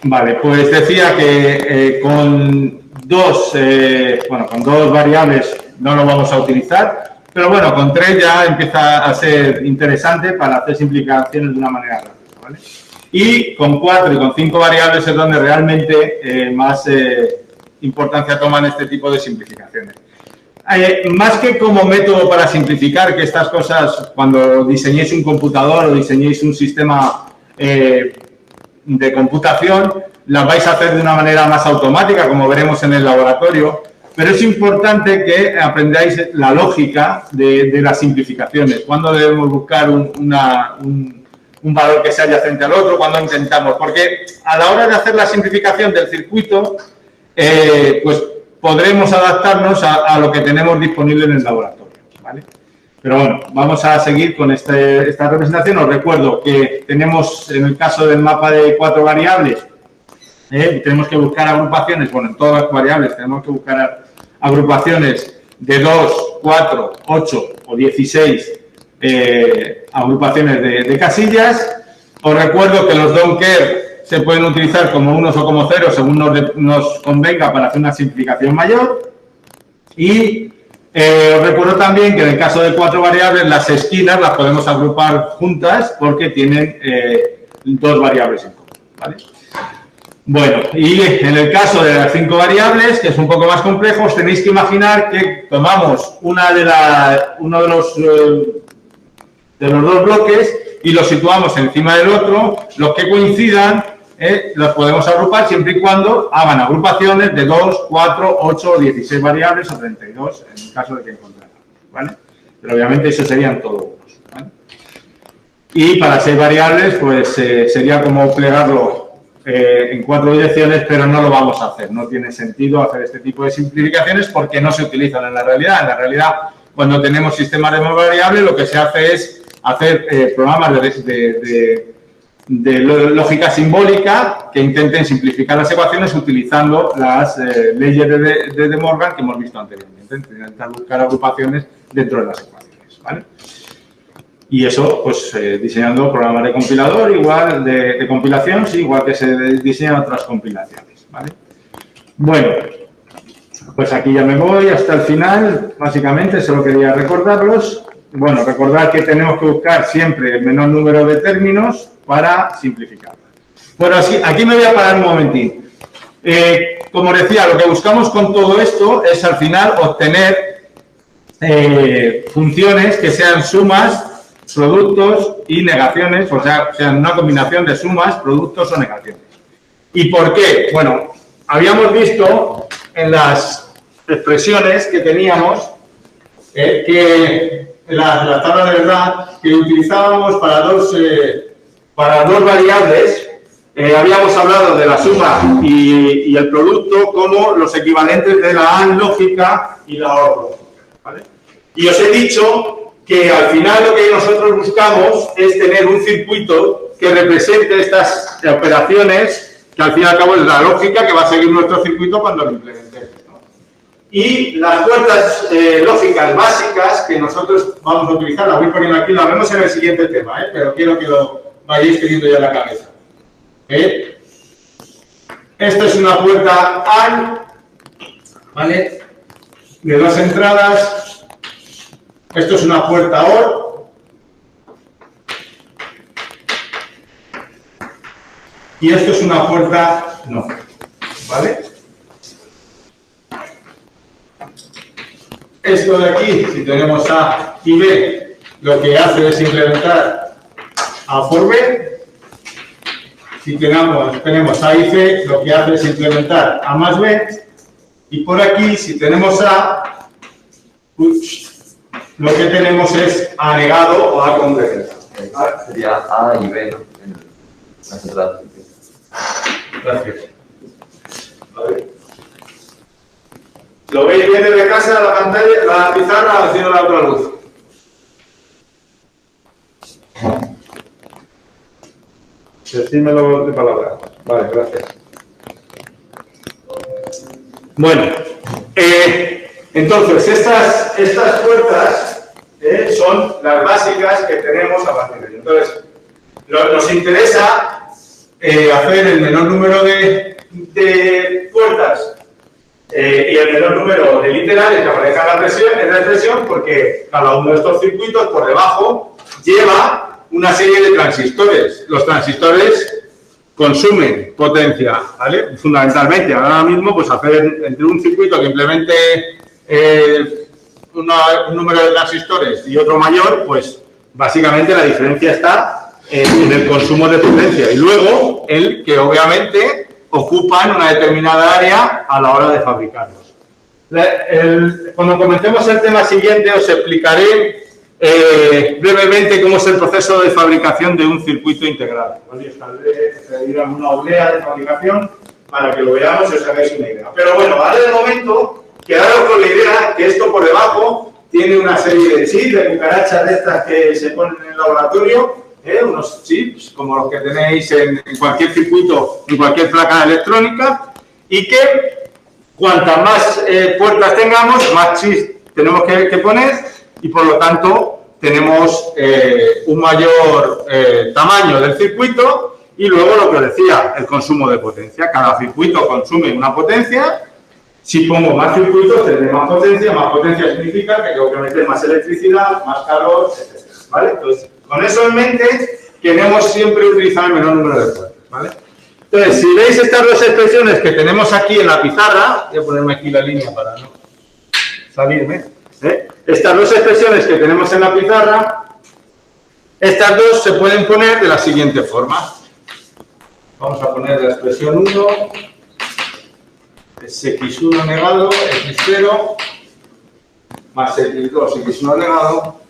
Vale, pues decía que con dos variables no lo vamos a utilizar, pero bueno, con 3 ya empieza a ser interesante para hacer simplificaciones de una manera rápida, ¿vale? Y con 4 y con 5 variables es donde realmente más importancia toman este tipo de simplificaciones. Más que como método para simplificar, que estas cosas, cuando diseñéis un computador o diseñéis un sistema de computación, las vais a hacer de una manera más automática, como veremos en el laboratorio, pero es importante que aprendáis la lógica de las simplificaciones. Cuándo debemos buscar un valor que sea adyacente al otro, cuándo intentamos, porque a la hora de hacer la simplificación del circuito, pues podremos adaptarnos a lo que tenemos disponible en el laboratorio, ¿vale? Pero bueno, vamos a seguir con esta representación. Os recuerdo que tenemos, en el caso del mapa de 4 variables, tenemos que buscar agrupaciones, bueno, en todas las variables tenemos que buscar agrupaciones de 2, 4, 8 o 16 agrupaciones de casillas. Os recuerdo que los don't care se pueden utilizar como unos o como ceros según nos convenga para hacer una simplificación mayor. Y os recuerdo también que en el caso de 4 variables, las esquinas las podemos agrupar juntas porque tienen 2 variables en común, ¿vale? Bueno, y en el caso de las 5 variables, que es un poco más complejo, os tenéis que imaginar que tomamos uno de los 2 bloques y los situamos encima del otro. Los que coincidan los podemos agrupar siempre y cuando hagan agrupaciones de 2, 4, 8, 16 variables o 32 en el caso de que encontremos, ¿vale? Pero obviamente eso serían todos, ¿vale? Y para 6 variables, pues sería como plegarlo en 4 direcciones, pero no lo vamos a hacer. No tiene sentido hacer este tipo de simplificaciones porque no se utilizan en la realidad. En la realidad, cuando tenemos sistemas de variables, lo que se hace es hacer programas de lógica simbólica que intenten simplificar las ecuaciones utilizando las leyes de De Morgan que hemos visto anteriormente. Intentar buscar agrupaciones dentro de las ecuaciones, ¿vale? Y eso, pues, diseñando programas de compilador, igual, de compilación, sí, igual que se diseñan otras compilaciones, ¿vale? Bueno, pues aquí ya me voy hasta el final, básicamente, solo quería recordarlos. Bueno, recordar que tenemos que buscar siempre el menor número de términos para simplificar. Bueno, aquí me voy a parar un momentín. Como decía, lo que buscamos con todo esto es, al final, obtener funciones que sean sumas, productos y negaciones, o sea, sean una combinación de sumas, productos o negaciones. ¿Y por qué? Bueno, habíamos visto en las expresiones que teníamos que la tabla de verdad que utilizábamos para dos variables, habíamos hablado de la suma y el producto como los equivalentes de la AND lógica y la OR lógica, ¿vale? Y os he dicho que al final lo que nosotros buscamos es tener un circuito que represente estas operaciones, que al fin y al cabo es la lógica que va a seguir nuestro circuito cuando lo implementemos, ¿no? Y las puertas lógicas básicas que nosotros vamos a utilizar, las voy poniendo aquí, las vemos en el siguiente tema, pero quiero que lo vayáis teniendo ya en la cabeza. Esta es una puerta AND, ¿vale? De 2 entradas. Esto es una puerta OR. Y esto es una puerta NOR, ¿vale? Esto de aquí, si tenemos A y B, lo que hace es implementar A por B. Si tenemos A y C, lo que hace es implementar A más B. Y por aquí, si tenemos A, lo que tenemos es A negado o A complemento. Sería A y B en la central. Gracias. A ver. ¿Lo veis bien desde casa, la pantalla, la pizarra, haciendo la otra luz? Decídmelo de palabra. Vale, gracias. Bueno, entonces, estas puertas son las básicas que tenemos a partir de ahí. Entonces, nos interesa hacer el menor número de puertas y el menor número de literales que aparezcan en la expresión, porque cada uno de estos circuitos por debajo lleva una serie de transistores. Los transistores consumen potencia, ¿vale? Fundamentalmente, ahora mismo, pues hacer entre un circuito que implemente un número de transistores y otro mayor, pues básicamente la diferencia está en el consumo de potencia y luego el que obviamente ocupan una determinada área a la hora de fabricarlos. Cuando comencemos el tema siguiente os explicaré brevemente cómo es el proceso de fabricación de un circuito integrado. ¿Vale? Os traeré una oblea de fabricación para que lo veamos y os hagáis una idea. Pero bueno, ahora de momento, quedaros con la idea que esto por debajo tiene una serie de chips, de cucarachas de estas que se ponen en el laboratorio, unos chips como los que tenéis en cualquier circuito, en cualquier placa electrónica, y que cuantas más puertas tengamos, más chips tenemos que poner, y por lo tanto tenemos un mayor tamaño del circuito, y luego lo que os decía, el consumo de potencia. Cada circuito consume una potencia. Si pongo más circuitos, tendré más potencia. Más potencia significa que tengo que meter más electricidad, más calor, etc. ¿Vale? Entonces, con eso en mente, queremos siempre utilizar el menor número de puertas. ¿Vale? Entonces, si veis estas dos expresiones que tenemos aquí en la pizarra, voy a ponerme aquí la línea para no salirme. Estas dos expresiones que tenemos en la pizarra, estas dos se pueden poner de la siguiente forma. Vamos a poner la expresión 1. Es x1 negado, x0, más x2, x1 negado,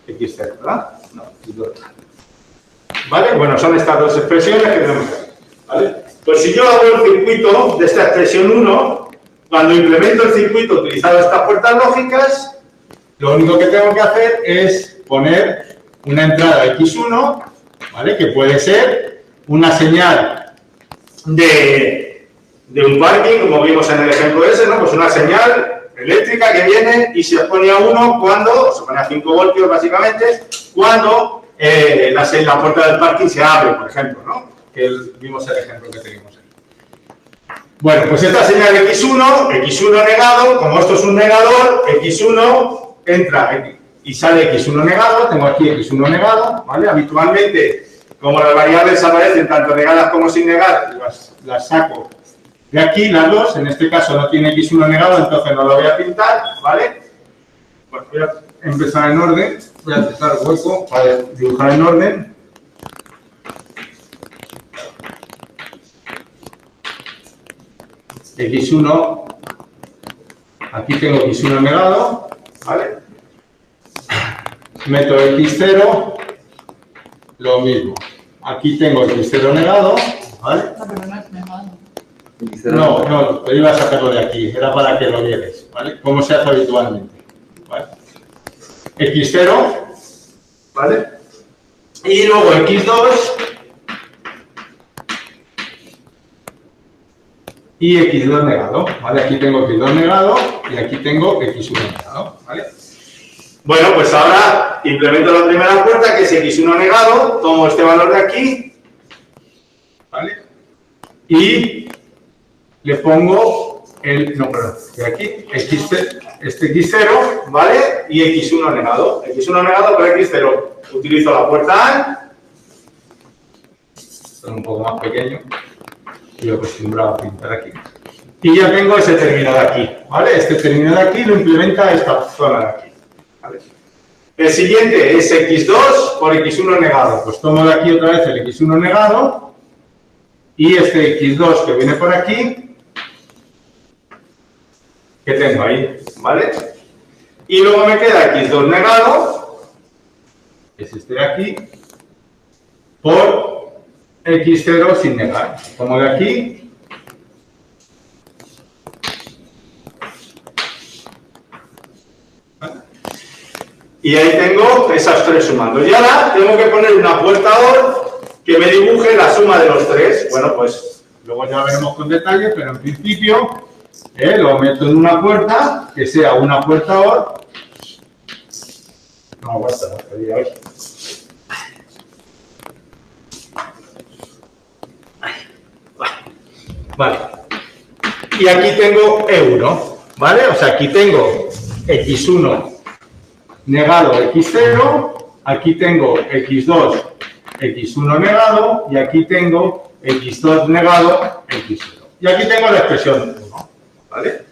x0, ¿verdad? No, x2. ¿Vale? Bueno, son estas dos expresiones que tenemos aquí. ¿Vale? Pues si yo hago el circuito de esta expresión 1, cuando implemento el circuito utilizando estas puertas lógicas, lo único que tengo que hacer es poner una entrada x1, ¿vale? Que puede ser una señal de un parking, como vimos en el ejemplo ese, ¿no? Pues una señal eléctrica que viene y se pone a 1 cuando, se pone a 5 voltios básicamente, cuando la puerta del parking se abre, por ejemplo, ¿no? Que vimos el ejemplo que teníamos aquí. Bueno, pues esta señal x1 negado, como esto es un negador, x1 entra y sale x1 negado, tengo aquí x1 negado, ¿vale? Habitualmente, como las variables aparecen tanto negadas como sin negar, las saco de aquí, las dos. En este caso no tiene x1 negado, entonces no lo voy a pintar, ¿vale? Pues voy a empezar en orden. Voy a empezar hueco para dibujar en orden. x1, aquí tengo x1 negado, ¿vale? Meto x0, lo mismo. Aquí tengo x0 negado, ¿vale? No, pero no es negado. No, pero iba a sacarlo de aquí, era para que lo vieres, ¿vale? Como se hace habitualmente, ¿vale? x0, ¿vale? Y luego x2 y x2 negado, ¿vale? Aquí tengo x2 negado y aquí tengo x1 negado, ¿vale? Bueno, pues ahora implemento la primera puerta, que es x1 negado, tomo este valor de aquí, ¿vale? Y le pongo de aquí, este x0, ¿vale? Y x1 negado. x1 negado por x0. Utilizo la puerta A, es un poco más pequeño, y lo acostumbrado a pintar aquí. Y ya tengo ese término de aquí, ¿vale? Este término de aquí lo implementa a esta zona de aquí, ¿vale? El siguiente es x2 por x1 negado. Pues tomo de aquí otra vez el x1 negado y este x2 que viene por aquí, que tengo ahí, ¿vale? Y luego me queda x2 negado, que es este de aquí, por x0 sin negar. Tomo de aquí. Y ahí tengo esas tres sumando. Y ahora tengo que poner una puerta OR que me dibuje la suma de los tres. Bueno, pues luego ya veremos con detalle, pero en principio lo meto en una puerta que sea una puerta OR No, basta, no, hoy. Vale. Y aquí tengo E1, ¿vale? O sea, aquí tengo X1 negado X0, aquí tengo X2, X1 negado, y aquí tengo X2 negado X0. Y aquí tengo la expresión 1, ¿vale?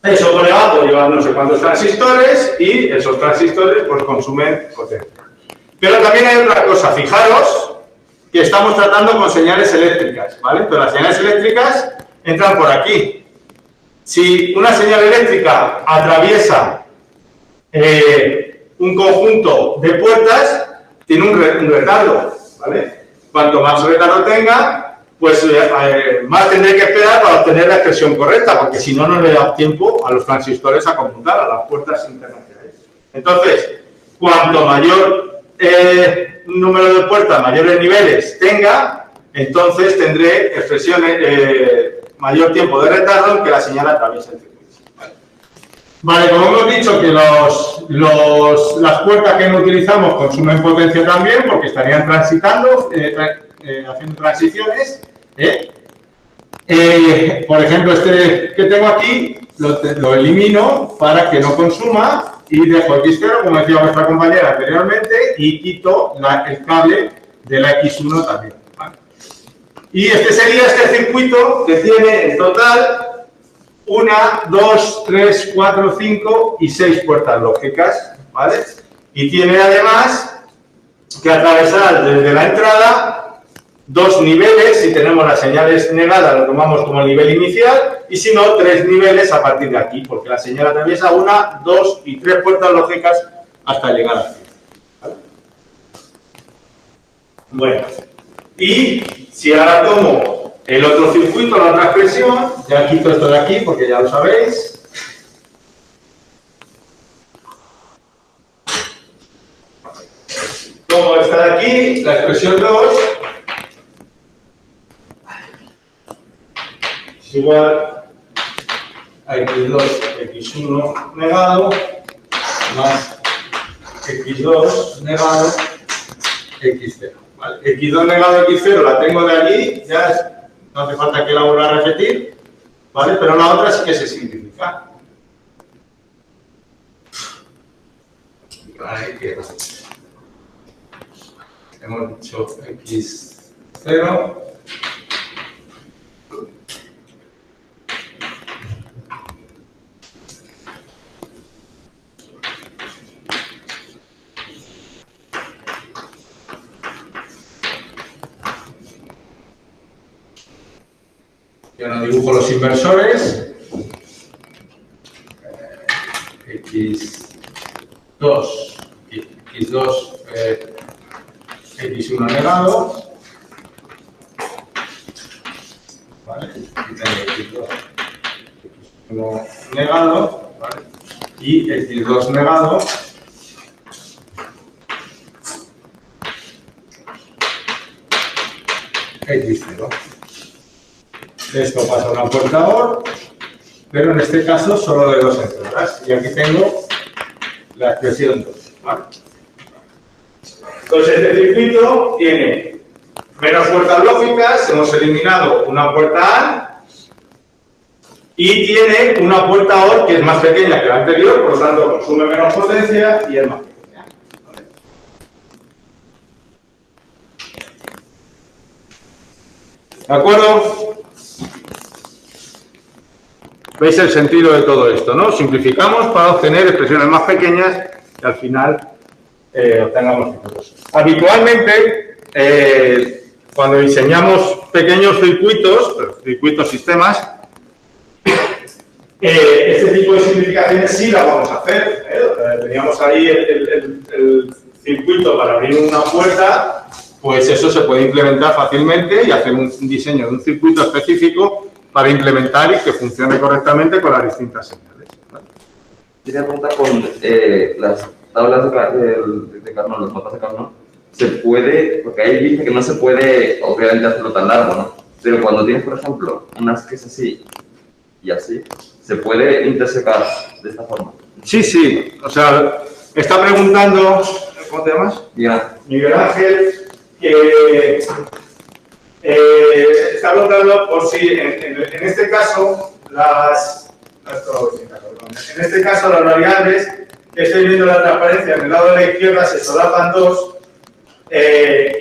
Eso por debajo lleva no sé cuántos transistores y esos transistores pues consumen potencia. Pero también hay otra cosa, fijaros que estamos tratando con señales eléctricas, ¿vale? Pero las señales eléctricas entran por aquí. Si una señal eléctrica atraviesa un conjunto de puertas, tiene un retardo, ¿vale? Cuanto más retardo tenga, pues más tendré que esperar para obtener la expresión correcta, porque si no, no le da tiempo a los transistores a conmutar a las puertas internacionales. Entonces, cuanto mayor número de puertas, mayores niveles tenga, entonces tendré expresiones, mayor tiempo de retardo en que la señal atraviesa el circuito. Vale, como hemos dicho que las puertas que no utilizamos consumen potencia también, porque estarían transitando, haciendo transiciones. Por ejemplo, este que tengo aquí lo elimino para que no consuma y dejo X0, como decía vuestra compañera anteriormente, y quito el cable de la X1 también. ¿Vale? Y este sería este circuito que tiene en total 1, 2, 3, 4, 5 y 6 puertas lógicas, ¿vale? Y tiene además que atravesar desde la entrada 2 niveles, si tenemos las señales negadas lo tomamos como el nivel inicial, y si no, 3 niveles a partir de aquí, porque la señal atraviesa 1, 2 y 3 puertas lógicas hasta llegar aquí. ¿Vale? Bueno, y si ahora tomo el otro circuito, la otra expresión, ya quito esto de aquí porque ya lo sabéis. Tomo esta de aquí, la expresión 2. Es igual a X2, X1 negado, más X2 negado, X0. ¿Vale? X2 negado, X0 la tengo de allí, ya no hace falta que la vuelva a repetir, ¿vale? Pero la otra sí que se simplifica. Vale, que hemos dicho X0. Yo no dibujo los inversores. X2, X1 negado. ¿Vale? Aquí tengo X2, X1 negado. ¿Vale? Y X2 negado. X0. Esto pasa a una puerta OR, pero en este caso solo de 2 entradas. Y aquí tengo la expresión 2. ¿Vale? Entonces este circuito tiene menos puertas lógicas, hemos eliminado una puerta AND, y tiene una puerta OR que es más pequeña que la anterior, por lo tanto consume menos potencia y es más pequeña. ¿Vale? ¿De acuerdo? ¿Veis el sentido de todo esto, no? Simplificamos para obtener expresiones más pequeñas y al final obtengamos circuitos. Habitualmente, cuando diseñamos pequeños circuitos, sistemas, este tipo de simplificaciones sí las vamos a hacer. Teníamos ahí el circuito para abrir una puerta, pues eso se puede implementar fácilmente y hacer un diseño de un circuito específico para implementar y que funcione correctamente con las distintas señales. ¿Vale? Quería preguntar con las tablas de Carnot, los mapas de Carnot, se puede, porque ahí dice que no se puede obviamente hacerlo tan largo, ¿no? Pero cuando tienes, por ejemplo, unas que es así y así, ¿se puede intersecar de esta forma? Sí, sí. O sea, está preguntando, ¿cómo te llamas? Miguel Ángel, que está preguntando por si en este caso en este caso las variables que estoy viendo en la transparencia en el lado de la izquierda se solapan dos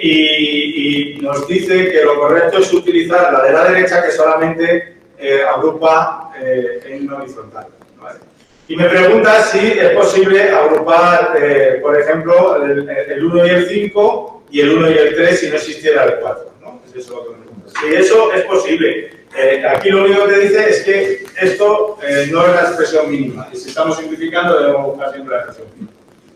y nos dice que lo correcto es utilizar la de la derecha que solamente agrupa en una horizontal, ¿vale? Y me pregunta si es posible agrupar, por ejemplo, el 1 y el 5 y el 1 y el 3 si no existiera el 4, ¿no? Es eso lo que me pregunta. Si eso es posible. Aquí lo único que dice es que esto no es la expresión mínima. Y si estamos simplificando, debemos buscar siempre la expresión mínima.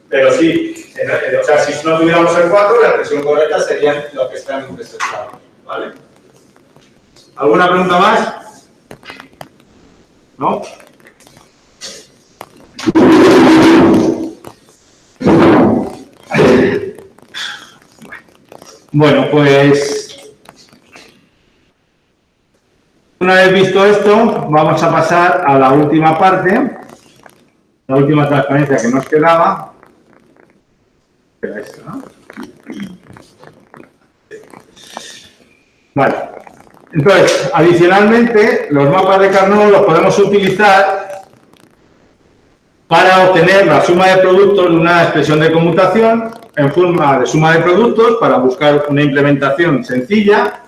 Pero sí, o sea, si no tuviéramos el 4, la expresión correcta serían los que están en este estado, ¿vale? ¿Alguna pregunta más? ¿No? Bueno, pues una vez visto esto, vamos a pasar a la última parte, la última transparencia que nos quedaba. Era esto, ¿no? Vale. Entonces, adicionalmente, los mapas de Carnot los podemos utilizar para obtener la suma de productos de una expresión de conmutación en forma de suma de productos para buscar una implementación sencilla,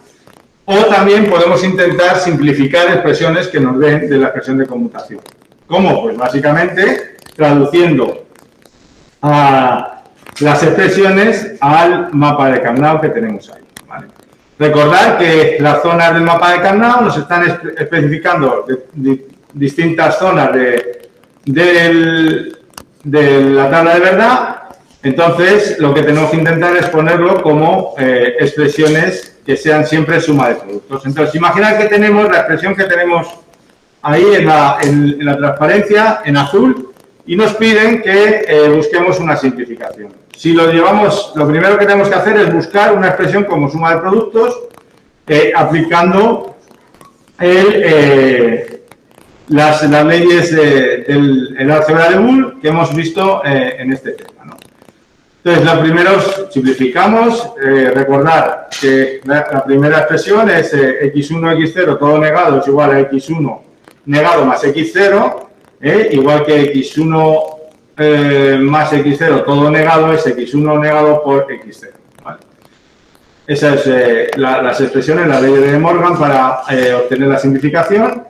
o también podemos intentar simplificar expresiones que nos den de la expresión de conmutación. ¿Cómo? Pues básicamente traduciendo a las expresiones al mapa de Carnot que tenemos ahí, ¿vale? Recordad que las zonas del mapa de Carnot nos están especificando distintas zonas de la tabla de verdad. Entonces, lo que tenemos que intentar es ponerlo como expresiones que sean siempre suma de productos. Entonces, imaginad que tenemos la expresión que tenemos ahí en la transparencia, en azul, y nos piden que busquemos una simplificación. Si lo llevamos, lo primero que tenemos que hacer es buscar una expresión como suma de productos, aplicando las leyes del álgebra de Boole que hemos visto en este tema, ¿no? Entonces, lo primero simplificamos, recordar que la primera expresión es x1, x0, todo negado es igual a x1 negado más x0, igual que x1 más x0, todo negado es x1 negado por x0, ¿vale? Esas son las expresiones, la ley de Morgan para obtener la simplificación.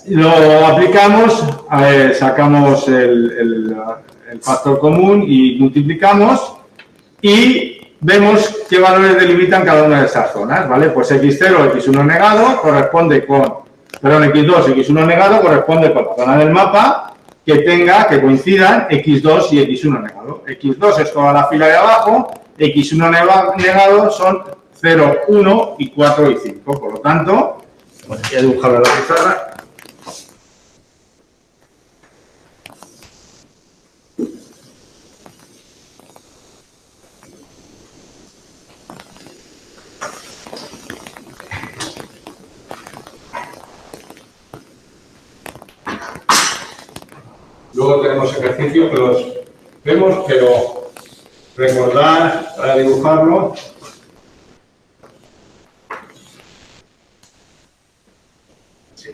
Lo aplicamos, sacamos el factor común y multiplicamos y vemos qué valores delimitan cada una de esas zonas, ¿vale? Pues x0, x1 negado corresponde con, perdón, x2, x1 negado corresponde con la zona del mapa que coincidan x2 y x1 negado. x2 es toda la fila de abajo, x1 negado son 0, 1 y 4 y 5. Por lo tanto, voy a dibujarlo en la pizarra. Luego tenemos ejercicios que los vemos, pero recordar para dibujarlo. Sí.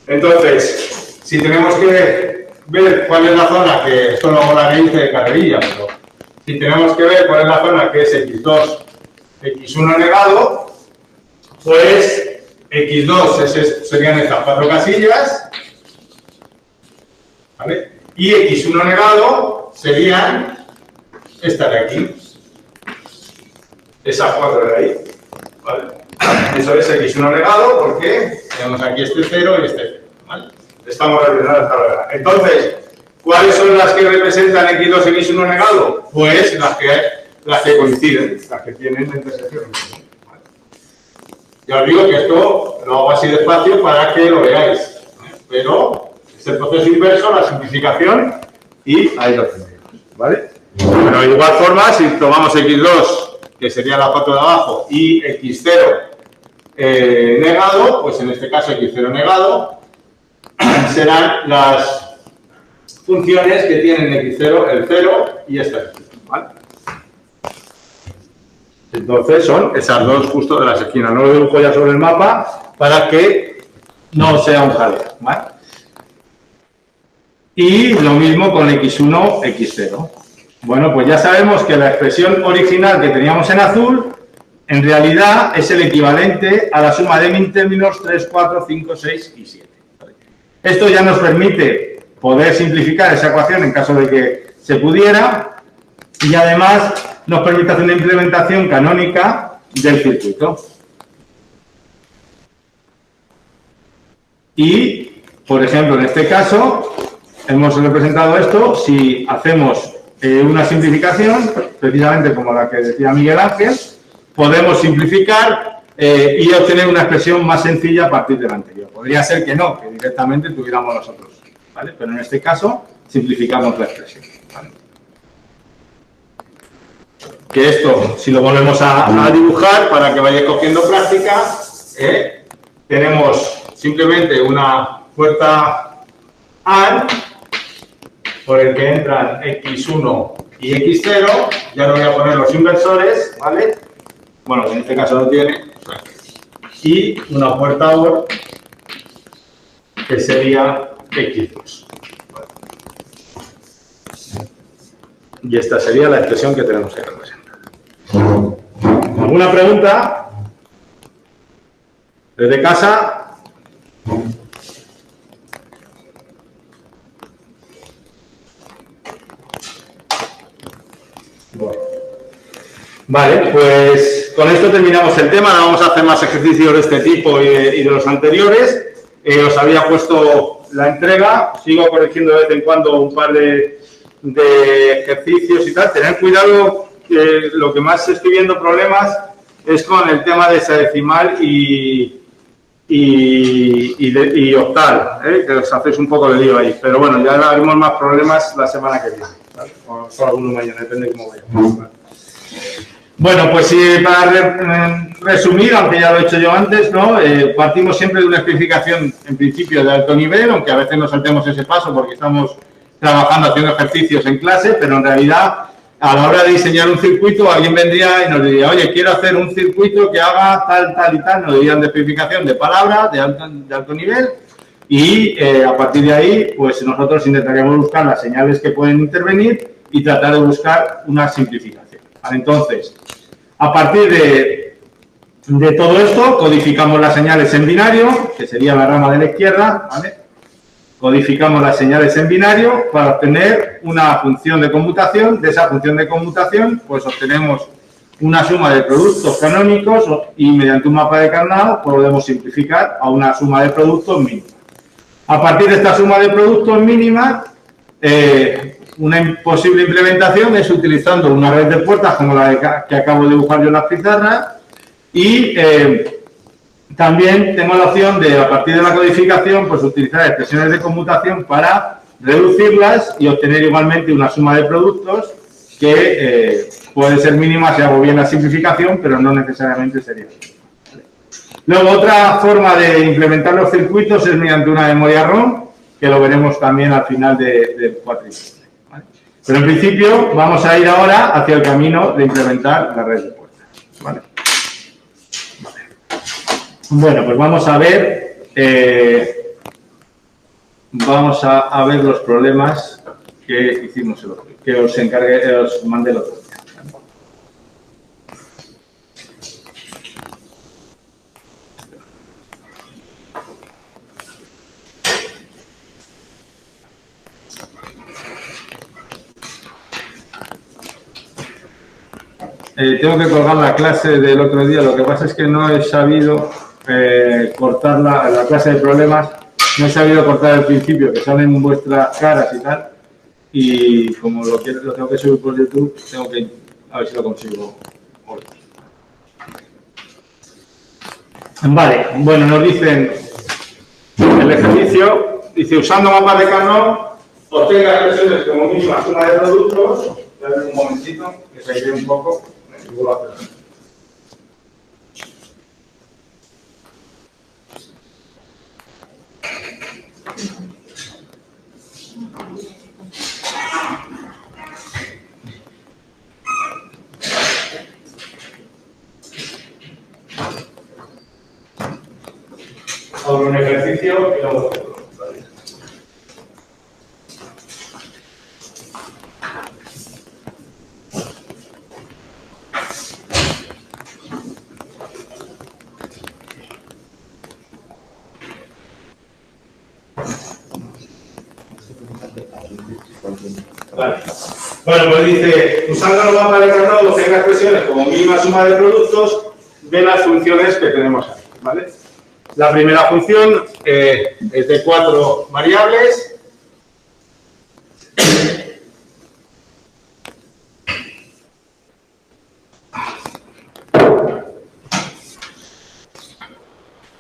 Entonces, si tenemos que ver cuál es la zona que, esto no la que hice de carrerilla, pero si tenemos que ver cuál es la zona que es x2, x1 negado, pues x2 serían estas 4 casillas, ¿vale? Y x1 negado serían estas de aquí, esas 4 de ahí, ¿vale? Eso es x1 negado porque tenemos aquí este 0 y este 0, ¿vale? Estamos representando esta verdad. Entonces, ¿cuáles son las que representan x2 y x1 negado? Pues las que coinciden, las que tienen la intersección. ¿Vale? Ya os digo que esto lo hago así despacio para que lo veáis, pero es el proceso inverso, la simplificación, y ahí lo tenéis, ¿vale? Pero de igual forma, si tomamos x2, que sería la foto de abajo, y x0 negado, pues en este caso x0 negado, serán las funciones que tienen x0, el 0 y esta, ¿vale? Entonces son esas dos justo de las esquinas. No lo dibujo ya sobre el mapa para que no sea un jaleo, ¿vale? Y lo mismo con x1, x0. Bueno, pues ya sabemos que la expresión original que teníamos en azul en realidad es el equivalente a la suma de min términos 3, 4, 5, 6 y 7. Esto ya nos permite poder simplificar esa ecuación en caso de que se pudiera, y además nos permite hacer una implementación canónica del circuito. Y, por ejemplo, en este caso, hemos representado esto, si hacemos una simplificación, precisamente como la que decía Miguel Ángel, podemos simplificar y obtener una expresión más sencilla a partir de la anterior. Podría ser que no, que directamente tuviéramos nosotros, ¿vale? Pero en este caso, simplificamos la expresión, ¿vale? Que esto, si lo volvemos a dibujar para que vayáis cogiendo práctica, tenemos simplemente una puerta AND por el que entran x1 y x0, ya no voy a poner los inversores, ¿vale? Bueno, en este caso no tiene, y una puerta OR que sería x2. Y esta sería la expresión que tenemos que representar. ¿Alguna pregunta? ¿Desde casa? Bueno. Vale, pues con esto terminamos el tema. Ahora vamos a hacer más ejercicios de este tipo y de los anteriores. Os había puesto la entrega. Sigo corrigiendo de vez en cuando un par de ejercicios y tal. Tener cuidado, que lo que más estoy viendo problemas es con el tema de hexadecimal y octal, que os hacéis un poco de lío ahí. Pero bueno, ya haremos más problemas la semana que viene, ¿vale? O alguno mañana, depende de cómo vaya. ¿Vale? Bueno, pues para resumir, aunque ya lo he hecho yo antes, ¿no? Partimos siempre de una especificación en principio de alto nivel, aunque a veces nos saltemos ese paso porque estamos trabajando, haciendo ejercicios en clase, pero en realidad a la hora de diseñar un circuito alguien vendría y nos diría, oye, quiero hacer un circuito que haga tal, tal y tal, nos dirían de especificación de palabra, de alto nivel, y a partir de ahí, pues nosotros intentaríamos buscar las señales que pueden intervenir y tratar de buscar una simplificación. ¿Vale? Entonces, a partir de todo esto, codificamos las señales en binario, que sería la rama de la izquierda, ¿vale? Codificamos las señales en binario para obtener una función de conmutación. De esa función de conmutación, pues obtenemos una suma de productos canónicos y mediante un mapa de Carnot podemos simplificar a una suma de productos mínima. A partir de esta suma de productos mínima, una posible implementación es utilizando una red de puertas como la que acabo de dibujar yo en la pizarra y también tengo la opción de, a partir de la codificación, pues utilizar expresiones de conmutación para reducirlas y obtener igualmente una suma de productos que puede ser mínima si hago bien la simplificación, pero no necesariamente sería así. Luego, otra forma de implementar los circuitos es mediante una memoria ROM, que lo veremos también al final del cuatrimestre, ¿vale? Pero en principio vamos a ir ahora hacia el camino de implementar la red de puertas, ¿vale? Bueno, pues vamos a ver los problemas que hicimos el otro día, que os mandé el otro día. Tengo que colgar la clase del otro día, lo que pasa es que no he sabido cortar la clase de problemas, no he sabido cortar el principio, que salen vuestras caras y tal, y como lo tengo que subir por YouTube, tengo que a ver si lo consigo hoy. Vale, bueno, nos dicen el ejercicio, dice, usando mapas de Carnot, obtenga expresiones como mínima suma de productos. Voy a ver un momentito, que se aire un poco. Y vuelvo a hacer. Sobre un ejercicio y luego otro. Vale. Bueno, pues dice, usando los mapas de Carnot, obtenga expresiones como mínima suma de productos de las funciones que tenemos aquí, ¿vale? La primera función es de 4 variables.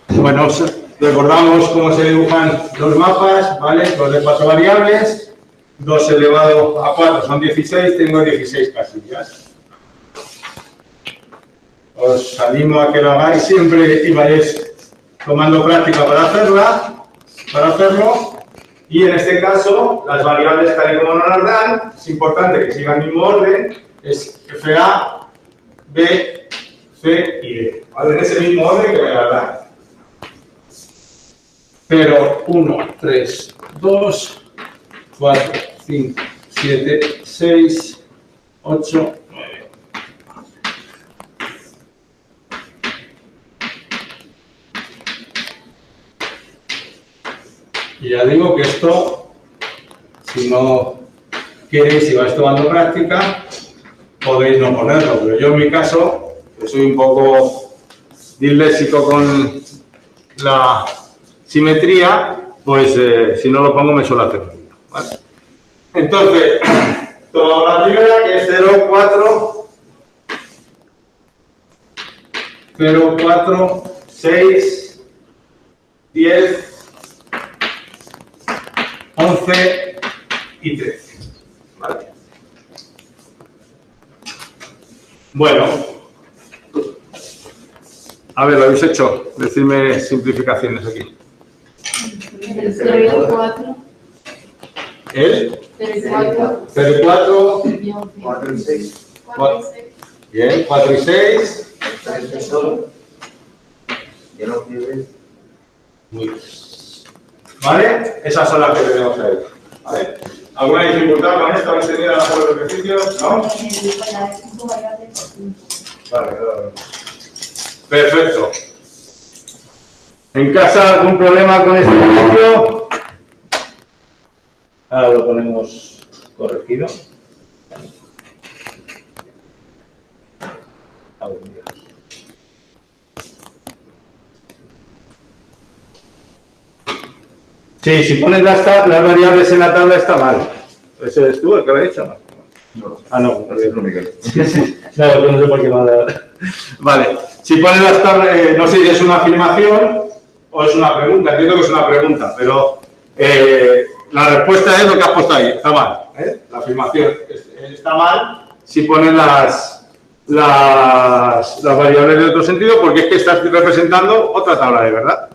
Bueno, recordamos cómo se dibujan los mapas, ¿vale? Los de 4 variables, 2 elevado a 4 son 16, tengo 16 casillas. Os animo a que lo hagáis siempre y vayáis tomando práctica para hacerlo. Y en este caso, las variables tal y como nos dan, es importante que sigan el mismo orden, es FA, B, C y D. ¿Vale? En ese mismo orden que me las dan. 0, 1, 3, 2, 4, 5, 7, 6, 8, 9. Y ya digo que esto, si no queréis, si vais tomando práctica, podéis no ponerlo. Pero yo en mi caso, que soy un poco disléxico con la simetría, pues si no lo pongo me suelo hacer ruido, ¿vale? Entonces, tomamos la primera, que es 0, 4, 0, 4, 6, 10, 11 y 13. ¿Vale? Bueno, a ver, ¿lo habéis hecho? Decidme simplificaciones aquí. El 0 y el 4. ¿El? 0 y 4. 0 y 4. 4 y 6. 4 y 6. Bien, 4 y 6. 3 solo. Y el 11 y 10. Muy bien. ¿Vale? Esas son las que tenemos ahí. ¿Vale? ¿Alguna dificultad con esto? ¿Habéis tenido en hacer los ejercicios? ¿No? Vale, claro. Perfecto. ¿En casa algún problema con este ejercicio? Ahora lo ponemos corregido. Sí, si pones las variables en la tabla está mal. ¿Ese eres tú el que lo ha dicho? No. Ah, no. Es lo Miguel. Claro, no sé por qué me ha dado. Vale. Si pones las tablas, no sé si es una afirmación o es una pregunta. Entiendo que es una pregunta, pero la respuesta es lo que has puesto ahí. Está mal. La afirmación está mal si pones las variables de otro sentido, porque es que estás representando otra tabla de verdad.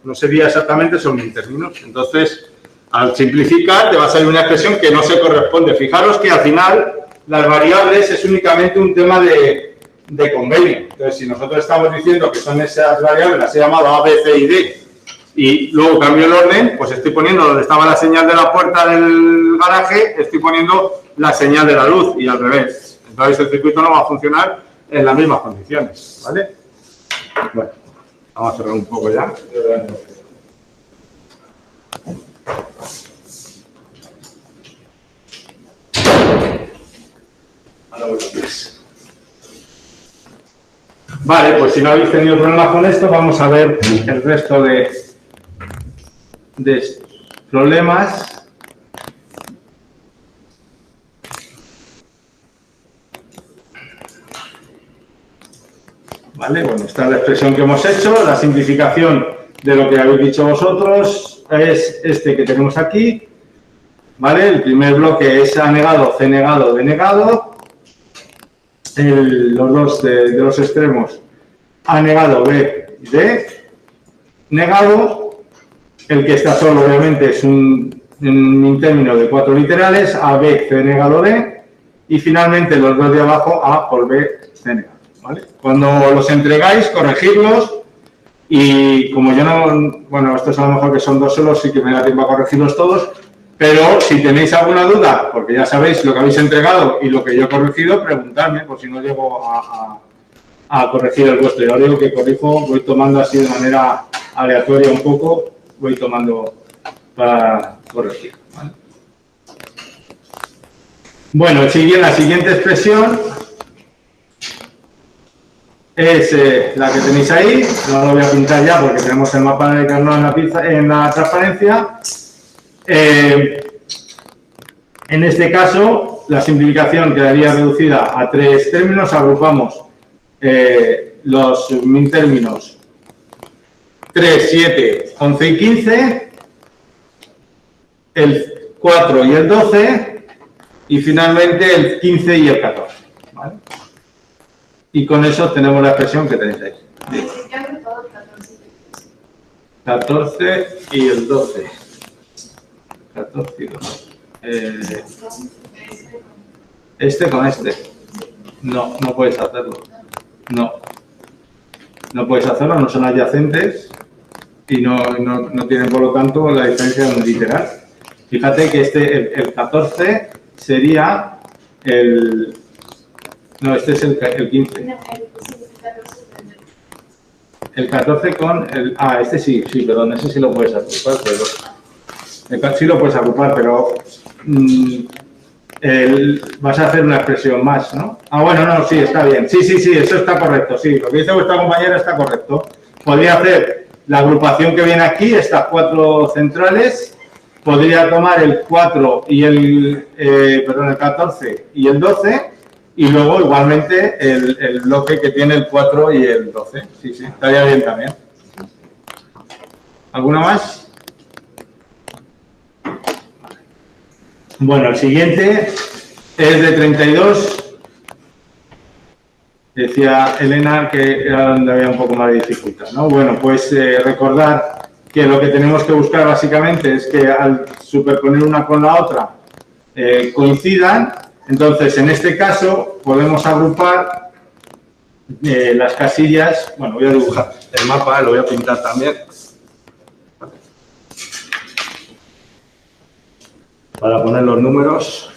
No sería exactamente esos mil términos. Entonces, al simplificar, te va a salir una expresión que no se corresponde. Fijaros que al final las variables es únicamente un tema de convenio. Entonces, si nosotros estamos diciendo que son esas variables, las he llamado A, B, C y D, y luego cambio el orden, pues estoy poniendo donde estaba la señal de la puerta del garaje, estoy poniendo la señal de la luz y al revés. Entonces, el circuito no va a funcionar en las mismas condiciones. ¿Vale? Bueno. Vamos a cerrar un poco ya. Vale, pues si no habéis tenido problemas con esto, vamos a ver el resto de problemas. Vale. ¿Vale? Bueno, esta es la expresión que hemos hecho. La simplificación de lo que habéis dicho vosotros es este que tenemos aquí. ¿Vale? El primer bloque es A negado, C negado, D negado. Los dos de los extremos, A negado, B y D negado. El que está solo, obviamente, es un término de 4 literales, A, B, C negado, D. Y finalmente los dos de abajo, A por B, C negado. ¿Vale? Cuando los entregáis, corregidlos. Y como yo no, bueno, estos a lo mejor que son dos solos, sí que me da tiempo a corregirlos todos, pero si tenéis alguna duda, porque ya sabéis lo que habéis entregado y lo que yo he corregido, preguntadme, por si no llego a corregir el vuestro. Yo digo que corrijo, voy tomando así de manera aleatoria un poco, voy tomando para corregir. ¿Vale? Bueno, la siguiente expresión es la que tenéis ahí. No lo voy a pintar ya porque tenemos el mapa de Carnot en la transparencia. En este caso, la simplificación quedaría reducida a 3 términos. Agrupamos los min términos 3, 7, 11 y 15, el 4 y el 12 y finalmente el 15 y el 14. ¿Vale? Y con eso tenemos la expresión que tenéis ahí. Bien. 14 y el 12. 14 y 12. Este con este. No, no puedes hacerlo. No. No puedes hacerlo, no son adyacentes y no tienen, por lo tanto, la diferencia de un literal. Fíjate que el 14 sería el... No, este es el 15. El 14 con el... Ah, este sí, perdón, ese sí lo puedes agrupar, pero... Sí lo puedes agrupar, pero... vas a hacer una expresión más, ¿no? Ah, bueno, no, sí, está bien. Sí, eso está correcto, sí. Lo que dice vuestra compañera está correcto. Podría hacer la agrupación que viene aquí, estas 4 centrales. Podría tomar el 4 y el 14 y el 12. Y luego, igualmente, el bloque que tiene el 4 y el 12. Sí, estaría bien también. ¿Alguna más? Bueno, el siguiente es de 32. Decía Elena que era donde había un poco más de dificultad, ¿no? Bueno, pues recordar que lo que tenemos que buscar básicamente es que al superponer una con la otra coincidan. Entonces, en este caso, podemos agrupar las casillas. Bueno, voy a dibujar el mapa, lo voy a pintar también. Para poner los números.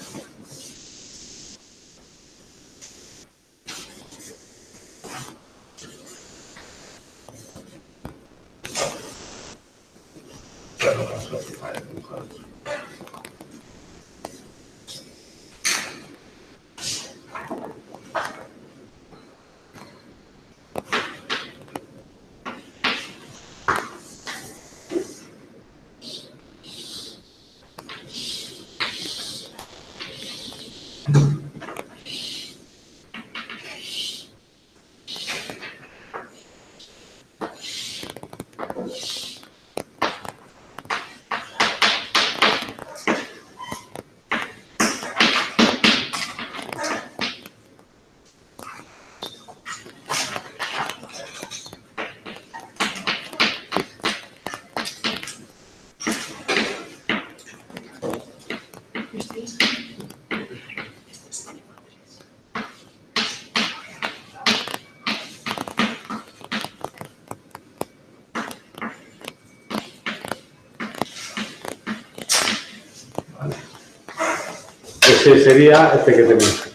Ese sería este que tenemos.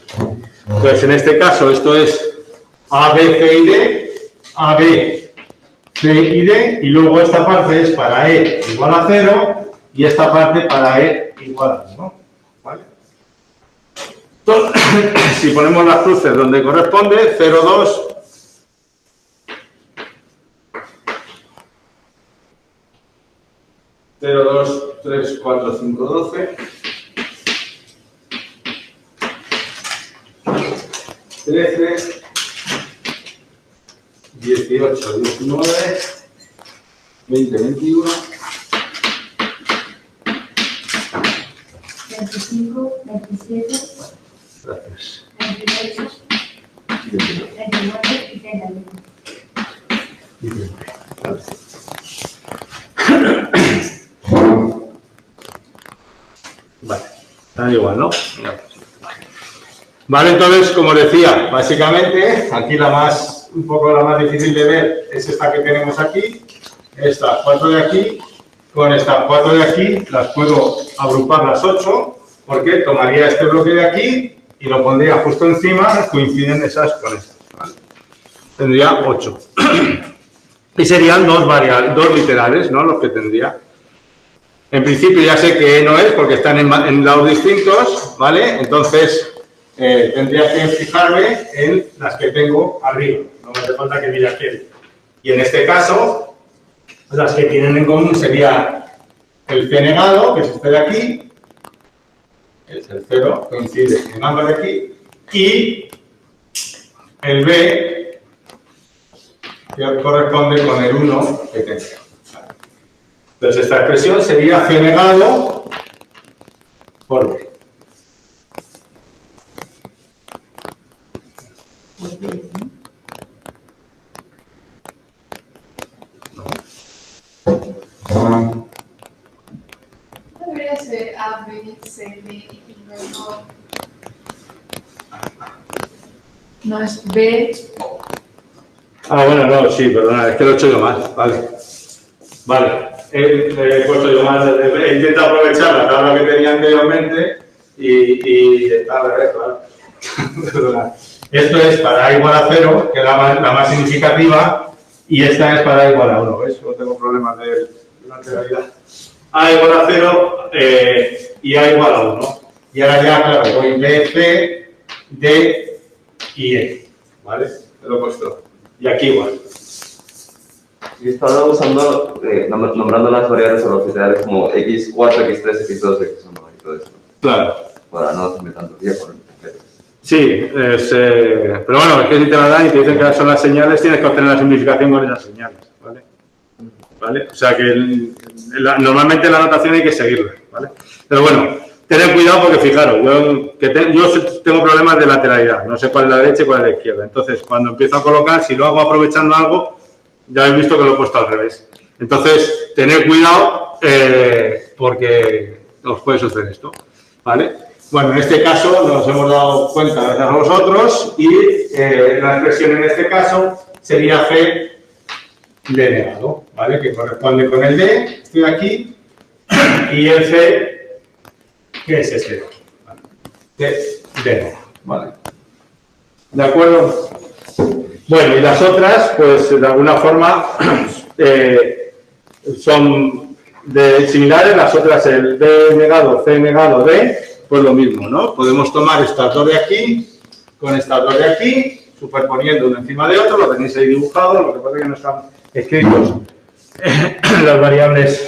Entonces, en este caso, esto es A, B, C y D, A, B, C y D, y luego esta parte es para E igual a 0 y esta parte para E igual a 1. ¿Vale? Entonces, si ponemos las cruces donde corresponde, 0, 2, ...0, 2, 3, 4, 5, 12... 13, 18, 19, 20, 21. 25, 27, Gracias. 28, 29 y 31. Y 30. Vale. Vale, están igual, ¿no? Vale, entonces, como decía, básicamente, aquí un poco la más difícil de ver es esta que tenemos aquí, estas 4 de aquí, con estas 4 de aquí, las puedo agrupar las 8, porque tomaría este bloque de aquí y lo pondría justo encima, coinciden esas con estas, ¿vale? Tendría 8. Y serían dos literales, ¿no? Los que tendría. En principio ya sé que no es, porque están en lados distintos, ¿vale? Entonces, tendría que fijarme en las que tengo arriba. No me hace falta que mire aquí. Y en este caso, las que tienen en común sería el C negado, que es este de aquí, es el 0, coincide en ambas de aquí, y el B, que corresponde con el 1 que tengo. Entonces, esta expresión sería C negado por B. Debería ser A, B, C, D y luego. No es B. Ah, bueno, no, sí, perdona, es que lo he hecho yo mal, vale. Vale, he puesto yo mal, he intentado aprovechar la tabla que tenía anteriormente y está al revés, claro. Perdona. Esto es para A igual a 0, que es la más significativa, y esta es para A igual a 1, ¿ves? No tengo problemas de lateralidad. A igual a 0 y A igual a 1. Y ahora ya, claro, voy B, C, D y E, ¿vale? Te lo he puesto. Y aquí igual. Y estaba usando, nombrando las variables o los literales como x4, x3, x2, x1 y todo eso. Claro. Para no hacerme tanto tiempo. Sí, pero bueno, es que si te la dan y te dicen que son las señales, tienes que obtener la simplificación con esas señales, ¿vale? ¿Vale? O sea que normalmente la anotación hay que seguirla, ¿vale? Pero bueno, tened cuidado porque fijaros, yo tengo problemas de lateralidad, no sé cuál es la derecha y cuál es la izquierda. Entonces, cuando empiezo a colocar, si lo hago aprovechando algo, ya habéis visto que lo he puesto al revés. Entonces, tened cuidado porque os puede suceder esto, ¿vale? Bueno, en este caso nos hemos dado cuenta gracias a vosotros y la expresión en este caso sería C D negado, ¿vale? Que corresponde con el D, estoy aquí, y el C, que es este, ¿vale? D negado, ¿vale? ¿De acuerdo? Bueno, y las otras, pues de alguna forma son similares, las otras el D negado, C negado, D, pues lo mismo, ¿no? Podemos tomar estas dos de aquí con estas dos de aquí, superponiendo uno encima de otro, lo tenéis ahí dibujado, lo que pasa es que no están escritos las variables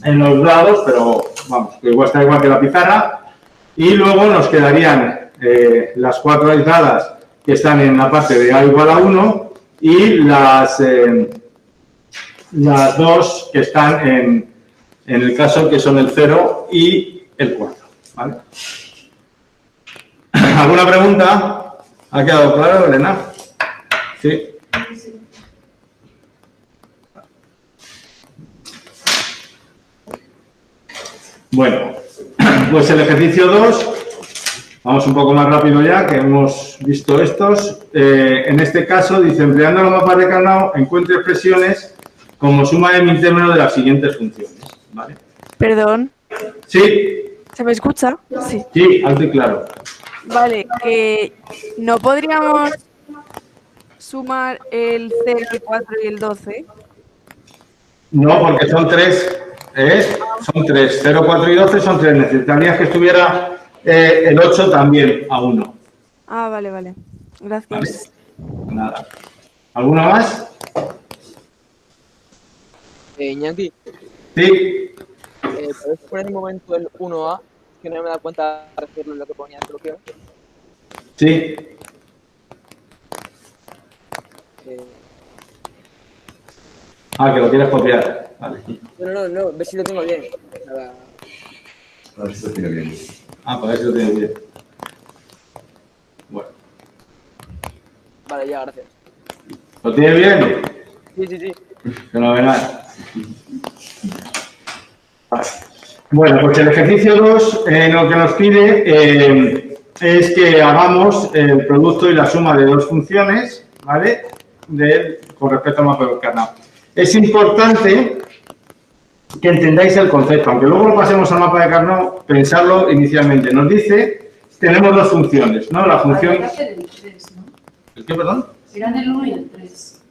en los lados, pero vamos, que igual está igual que la pizarra. Y luego nos quedarían las 4 aisladas que están en la parte de A igual a 1 y las dos que están en el caso que son el 0 y el 4. ¿Vale? ¿Alguna pregunta? ¿Ha quedado claro, Elena? ¿Sí? Bueno, pues el ejercicio 2, vamos un poco más rápido ya, que hemos visto estos. En este caso, dice, empleando los mapas de Carnot, encuentre expresiones como suma de mi término de las siguientes funciones. ¿Vale? Perdón, Sí, ¿se me escucha? Sí. sí, alto y claro. Vale, que no podríamos sumar el 0, el 4 y el 12. No, porque son 3. Son 3. 0, 4 y 12 son 3. Necesitarías que estuviera el 8 también a 1. Ah, vale, vale. Gracias. Vale. Nada. ¿Alguna más? Iñaki, Sí. ¿puedes poner un momento el 1A? Que no me da cuenta de hacerlo en lo que ponía en solución. Sí. Ah, que lo quieres copiar. Vale. No, ve si lo tengo bien. Nada. A ver si lo tiene bien. Ah, para ver si lo tienes bien. Bueno. Vale, ya, gracias. ¿Lo tienes bien? Sí. Fenomenal. Vale. Bueno, pues el ejercicio 2 lo que nos pide es que hagamos el producto y la suma de dos funciones, ¿vale? Con respecto al mapa de Carnot. Es importante que entendáis el concepto, aunque luego lo pasemos al mapa de Carnot, pensarlo inicialmente. Nos dice, tenemos dos funciones, ¿no? La función... Habría que hacer el 3, ¿no? ¿El qué, perdón? Eran el 1 y el 3.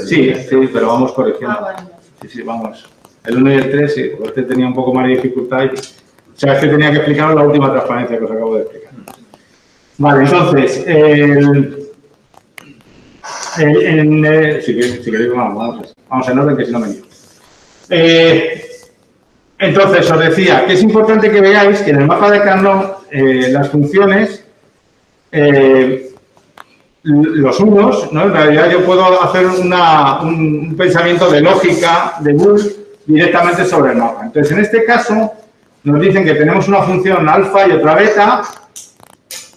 Sí, pero vamos corrigiendo. Vale. Sí, vamos. El 1 y el 3, sí, porque este tenía un poco más de dificultad. O sea, este tenía que explicaros la última transparencia que os acabo de explicar. Vale, entonces, si queréis, vamos en orden, que si no me lío. Entonces, os decía que es importante que veáis que en el mapa de Carnot las funciones, los unos, ¿no? En realidad yo puedo hacer un pensamiento de lógica, de Boole, directamente sobre el mapa. Entonces, en este caso, nos dicen que tenemos una función alfa y otra beta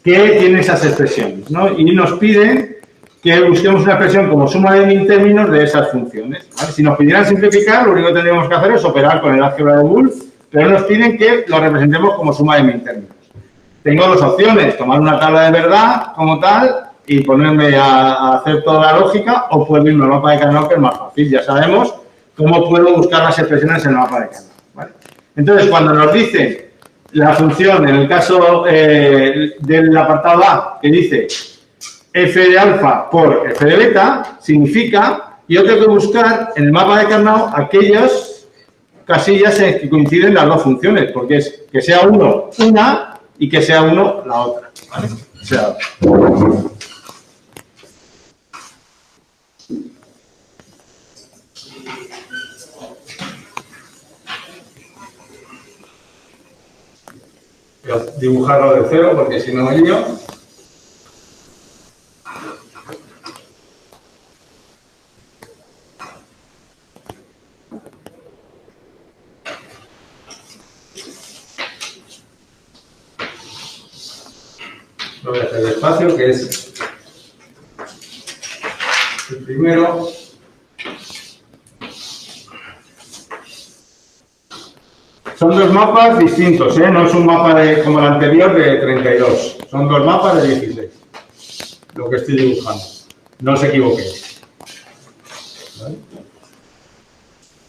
que tiene esas expresiones, ¿no? Y nos piden que busquemos una expresión como suma de min términos de esas funciones, ¿vale? Si nos pidieran simplificar, lo único que tendríamos que hacer es operar con el álgebra de Boole, pero nos piden que lo representemos como suma de min términos. Tengo dos opciones, tomar una tabla de verdad como tal y ponerme a hacer toda la lógica, o puedo irme al mapa de Carnot, que es más fácil. Ya sabemos cómo puedo buscar las expresiones en el mapa de Carnot, ¿vale? Entonces, cuando nos dicen la función, en el caso del apartado A, que dice f de alfa por f de beta, significa, yo tengo que buscar en el mapa de Carnot aquellas casillas en que coinciden las dos funciones, porque es que sea uno una y que sea uno la otra, ¿vale? O sea, voy a dibujarlo de cero porque si no me lío. Lo voy a hacer despacio, que es el primero. Son dos mapas distintos, ¿eh? No es un mapa como el anterior de 32. Son dos mapas de 16. Lo que estoy dibujando. No os equivoquéis. ¿Vale?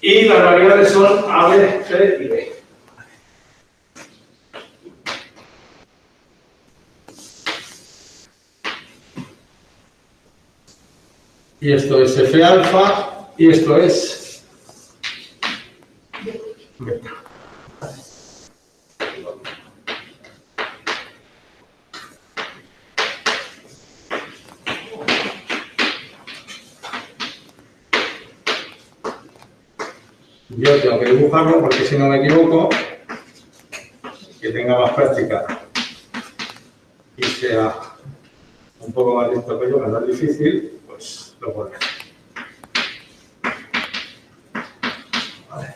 Y las variables son A, B, C y B. Y esto es F alfa y esto es beta. Yo tengo que dibujarlo porque si no me equivoco, que tenga más práctica y sea un poco más listo que yo, que no es difícil, pues lo puedo hacer. Vale.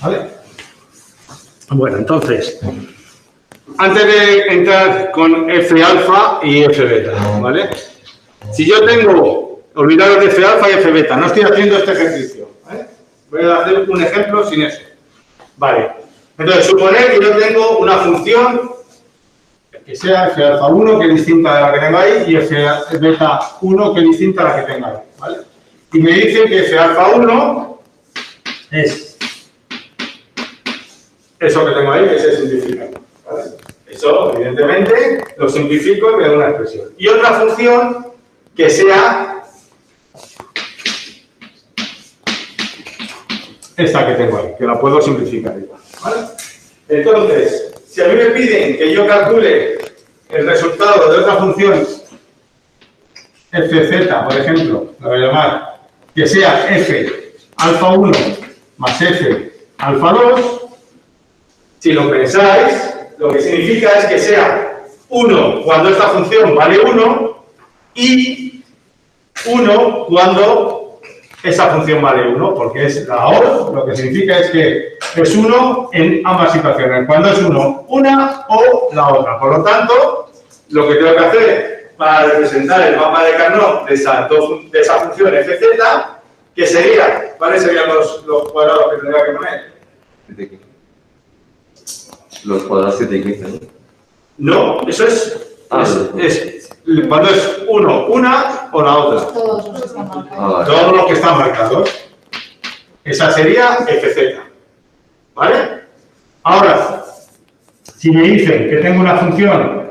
¿Vale? Bueno, entonces, antes de entrar con F alfa y F beta, ¿vale? Si yo tengo, olvidaros de F alfa y F beta, no estoy haciendo este ejercicio, ¿vale? Voy a hacer un ejemplo sin eso. Vale, entonces suponer que yo tengo una función que sea F alfa 1, que es distinta de la que tengo ahí, y F beta 1, que es distinta a la que tengo ahí, ¿vale? Y me dicen que F alfa 1 es eso que tengo ahí, que se simplifica, ¿vale? Eso, evidentemente, lo simplifico y me da una expresión. Y otra función que sea esta que tengo ahí, que la puedo simplificar igual, ¿vale? Entonces, si a mí me piden que yo calcule el resultado de otra función FZ, por ejemplo, lo voy a llamar, que sea F alfa 1 más F alfa 2, si lo pensáis, lo que significa es que sea 1 cuando esta función vale 1 y 1 cuando esa función vale 1, porque es la OR, lo que significa es que es 1 en ambas situaciones, cuando es 1 una o la otra. Por lo tanto, lo que tengo que hacer para representar el mapa de Carnot de esa función fz, que sería, ¿cuáles serían los cuadrados que tendría que poner? Los cuadrados 7 y 15, No, eso es cuando es 1 una o la otra. Todos los que están marcados. Vale. Todos los que están marcados. Esa sería FZ. ¿Vale? Ahora, si me dicen que tengo una función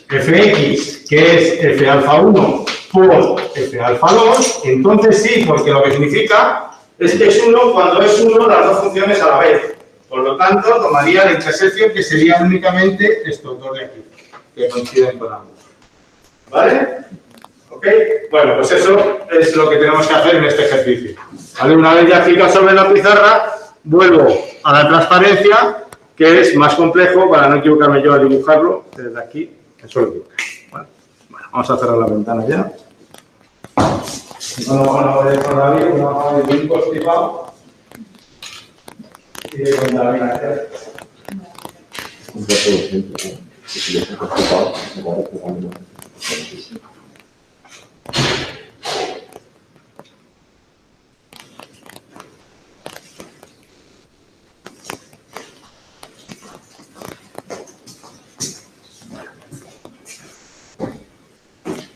fx, que es f alfa 1 por f alfa 2, entonces sí, porque lo que significa es que es 1 cuando es 1 las dos funciones a la vez. Por lo tanto, tomaría la intersección que serían únicamente estos dos de aquí, que coinciden con ambos. ¿Vale? ¿Ok? Bueno, pues eso es lo que tenemos que hacer en este ejercicio. ¿Vale? Una vez ya fijas sobre la pizarra, vuelvo a la transparencia, que es más complejo, para no equivocarme yo a dibujarlo, desde aquí, eso lo equivoca. Bueno, vamos a cerrar la ventana ya. No lo van a poder todavía, no vamos a ver bien constipado. Y de contaminación.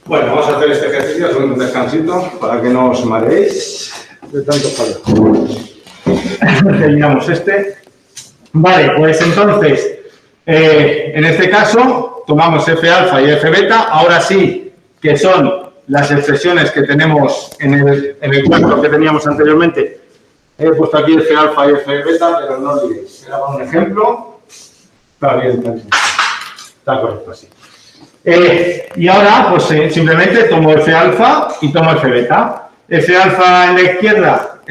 Bueno, vamos a hacer este ejercicio, es un descansito para que no os mareéis de tanto fallo. Terminamos este. Vale, pues entonces, en este caso, tomamos F alfa y F beta, ahora sí, que son las expresiones que tenemos en el cuadro que teníamos anteriormente. He puesto aquí F alfa y F beta, pero no olvidéis. Era un ejemplo. Está bien, está correcto así. Y ahora, pues simplemente tomo F alfa y tomo F beta. F alfa en la izquierda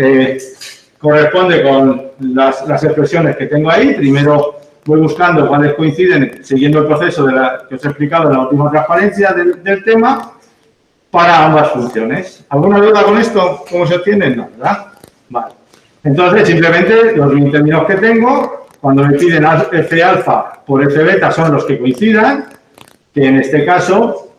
corresponde con las expresiones que tengo ahí. Primero voy buscando cuáles coinciden, siguiendo el proceso que os he explicado en la última transparencia del tema, para ambas funciones. ¿Alguna duda con esto? ¿Cómo se obtiene? No, ¿verdad? Vale. Entonces, simplemente los términos que tengo, cuando me piden F alfa por F beta, son los que coincidan, que en este caso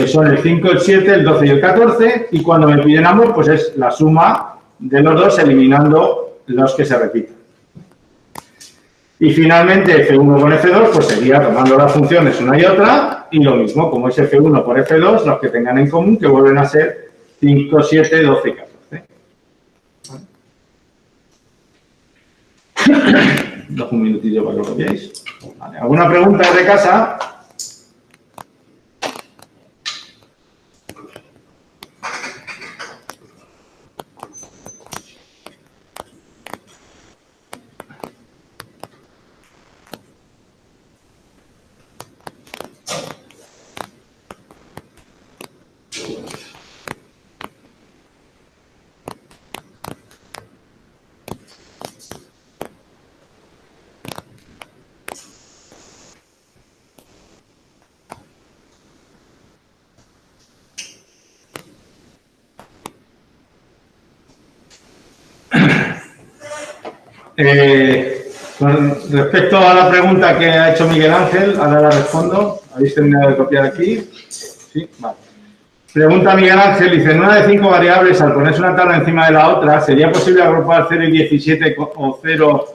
son el 5, el 7, el 12 y el 14, y cuando me piden ambos, pues es la suma de los dos eliminando los que se repiten. Y finalmente F1 con F2, pues sería tomando las funciones una y otra, y lo mismo, como es F1 por F2, los que tengan en común, que vuelven a ser 5, 7, 12 y 14. Dejo un minutillo para que lo veáis. Vale. ¿Alguna pregunta de casa? Con respecto a la pregunta que ha hecho Miguel Ángel, ahora la respondo. ¿Habéis terminado de copiar aquí? Sí, vale. Pregunta Miguel Ángel, dice, en una de 5 variables, al ponerse una tabla encima de la otra, ¿sería posible agrupar 0 y 17 o 0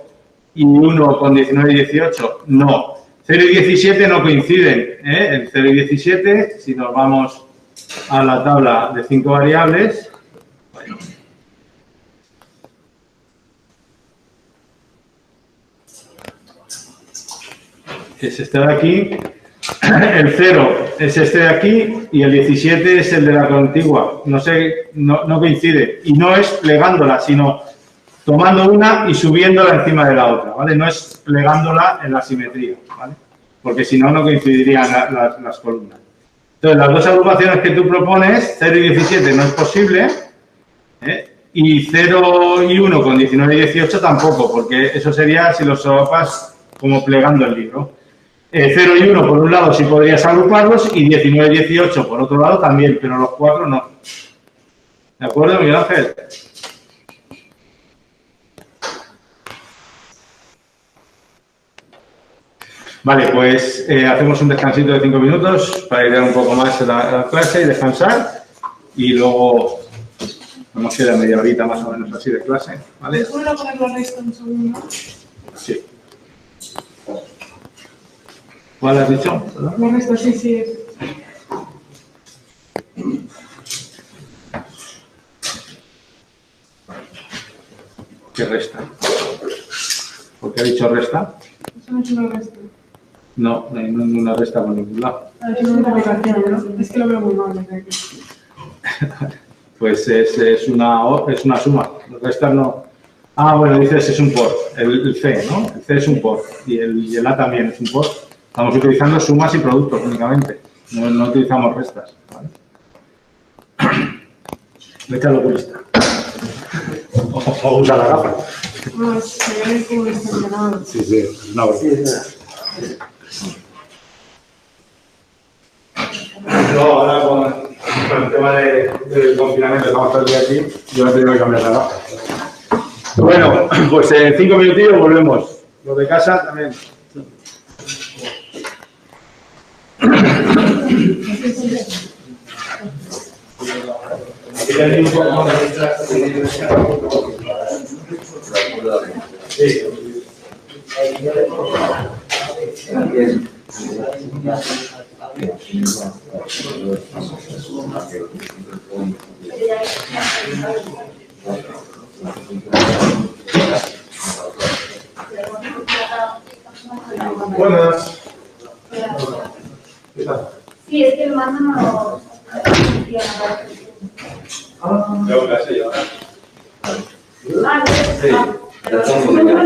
y 1 con 19 y 18? No. 0 y 17 no coinciden. El 0 y 17, si nos vamos a la tabla de 5 variables, es este de aquí, el 0 es este de aquí y el 17 es el de la contigua. No sé, no coincide. Y no es plegándola, sino tomando una y subiéndola encima de la otra, ¿vale? No es plegándola en la simetría, ¿vale? Porque si no, no coincidirían las columnas. Entonces, las dos agrupaciones que tú propones, 0 y 17, no es posible. Y 0 y 1 con 19 y 18 tampoco, porque eso sería si los solapas como plegando el libro. 0 y 1 por un lado sí podrías agruparlos y 19 y 18 por otro lado también, pero los 4 no. ¿De acuerdo, Miguel Ángel? Vale, pues hacemos un descansito de 5 minutos para ir a un poco más a la clase y descansar. Y luego nos queda media horita más o menos así de clase, ¿vale? ¿Puedo poner los restos un segundo? Sí. ¿Cuál has dicho? ¿Perdón? Los restos, sí, sí. ¿Qué resta? ¿Por qué ha dicho resta? Eso no es un resto. No, no hay ninguna resta por ningún lado. Es una interpretación, ¿no? Es que lo veo muy mal desde aquí. Pues es una suma. Restar no. Ah, bueno, dices es un por. El C, ¿no? El C es un por. Y el A también es un por. Estamos utilizando sumas y productos únicamente. No utilizamos restas. ¿Vale? Vete al oculista. O usa la gafa. No, se ve como distorsionado. Sí, sí, es una broma. No, ahora con el tema del confinamiento, estamos todo el día aquí, yo me he tenido que cambiar la gafa. Bueno, pues en 5 minutillos volvemos. Los de casa también. Sí. Buenas. ¿Qué tal? Sí, es que el mando no Tengo clase yo. Sí, ya estamos por acá.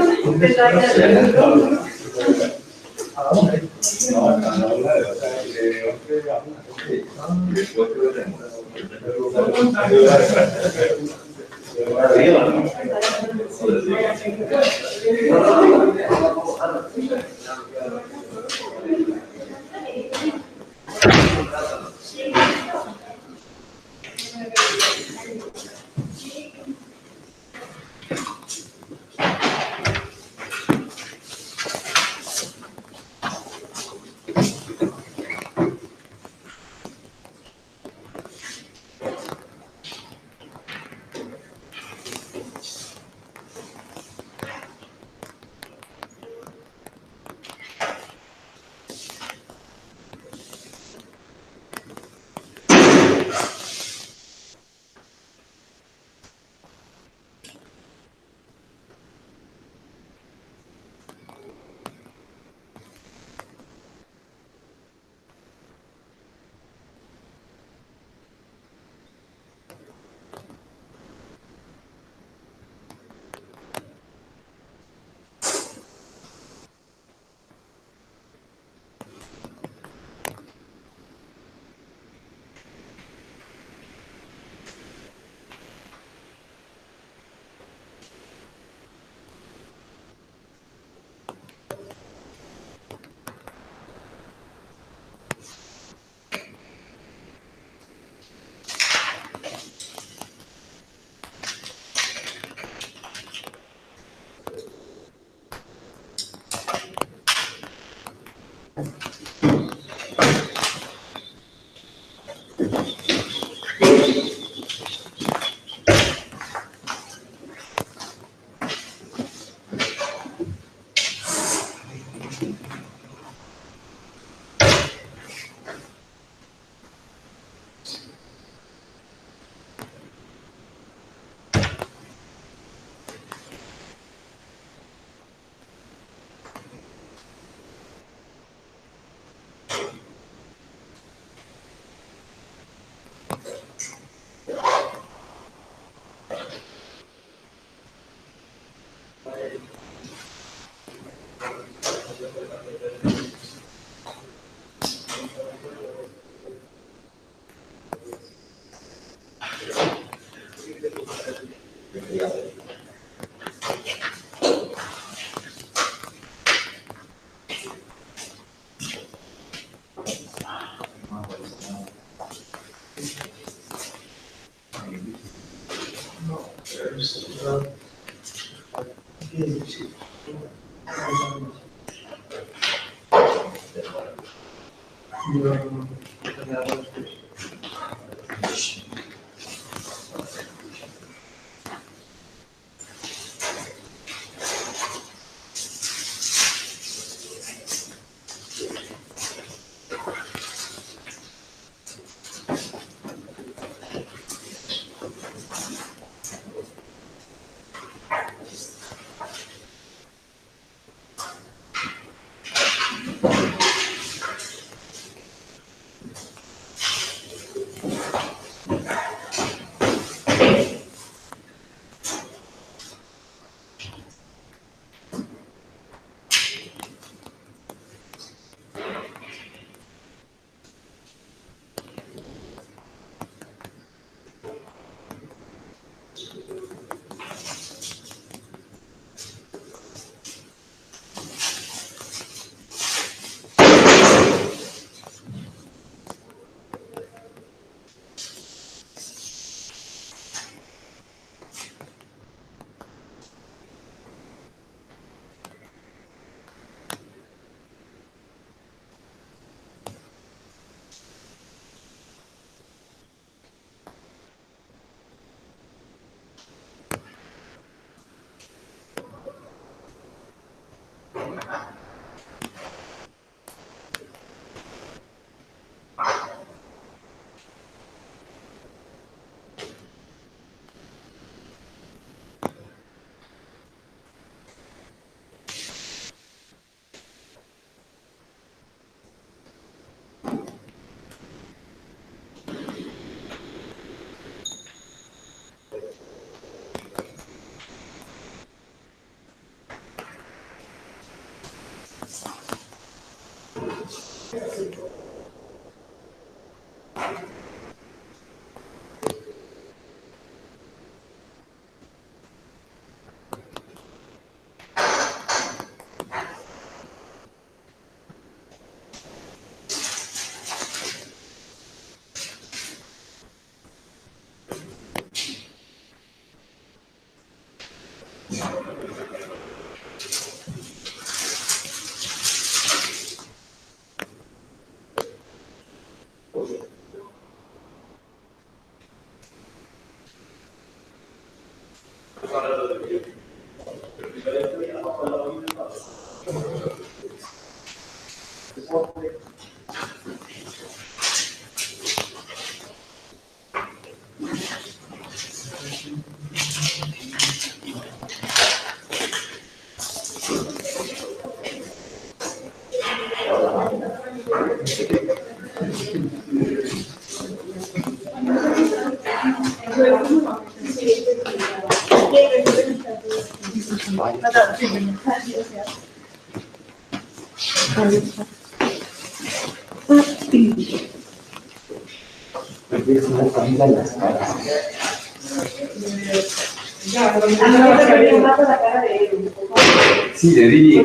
Sí, le di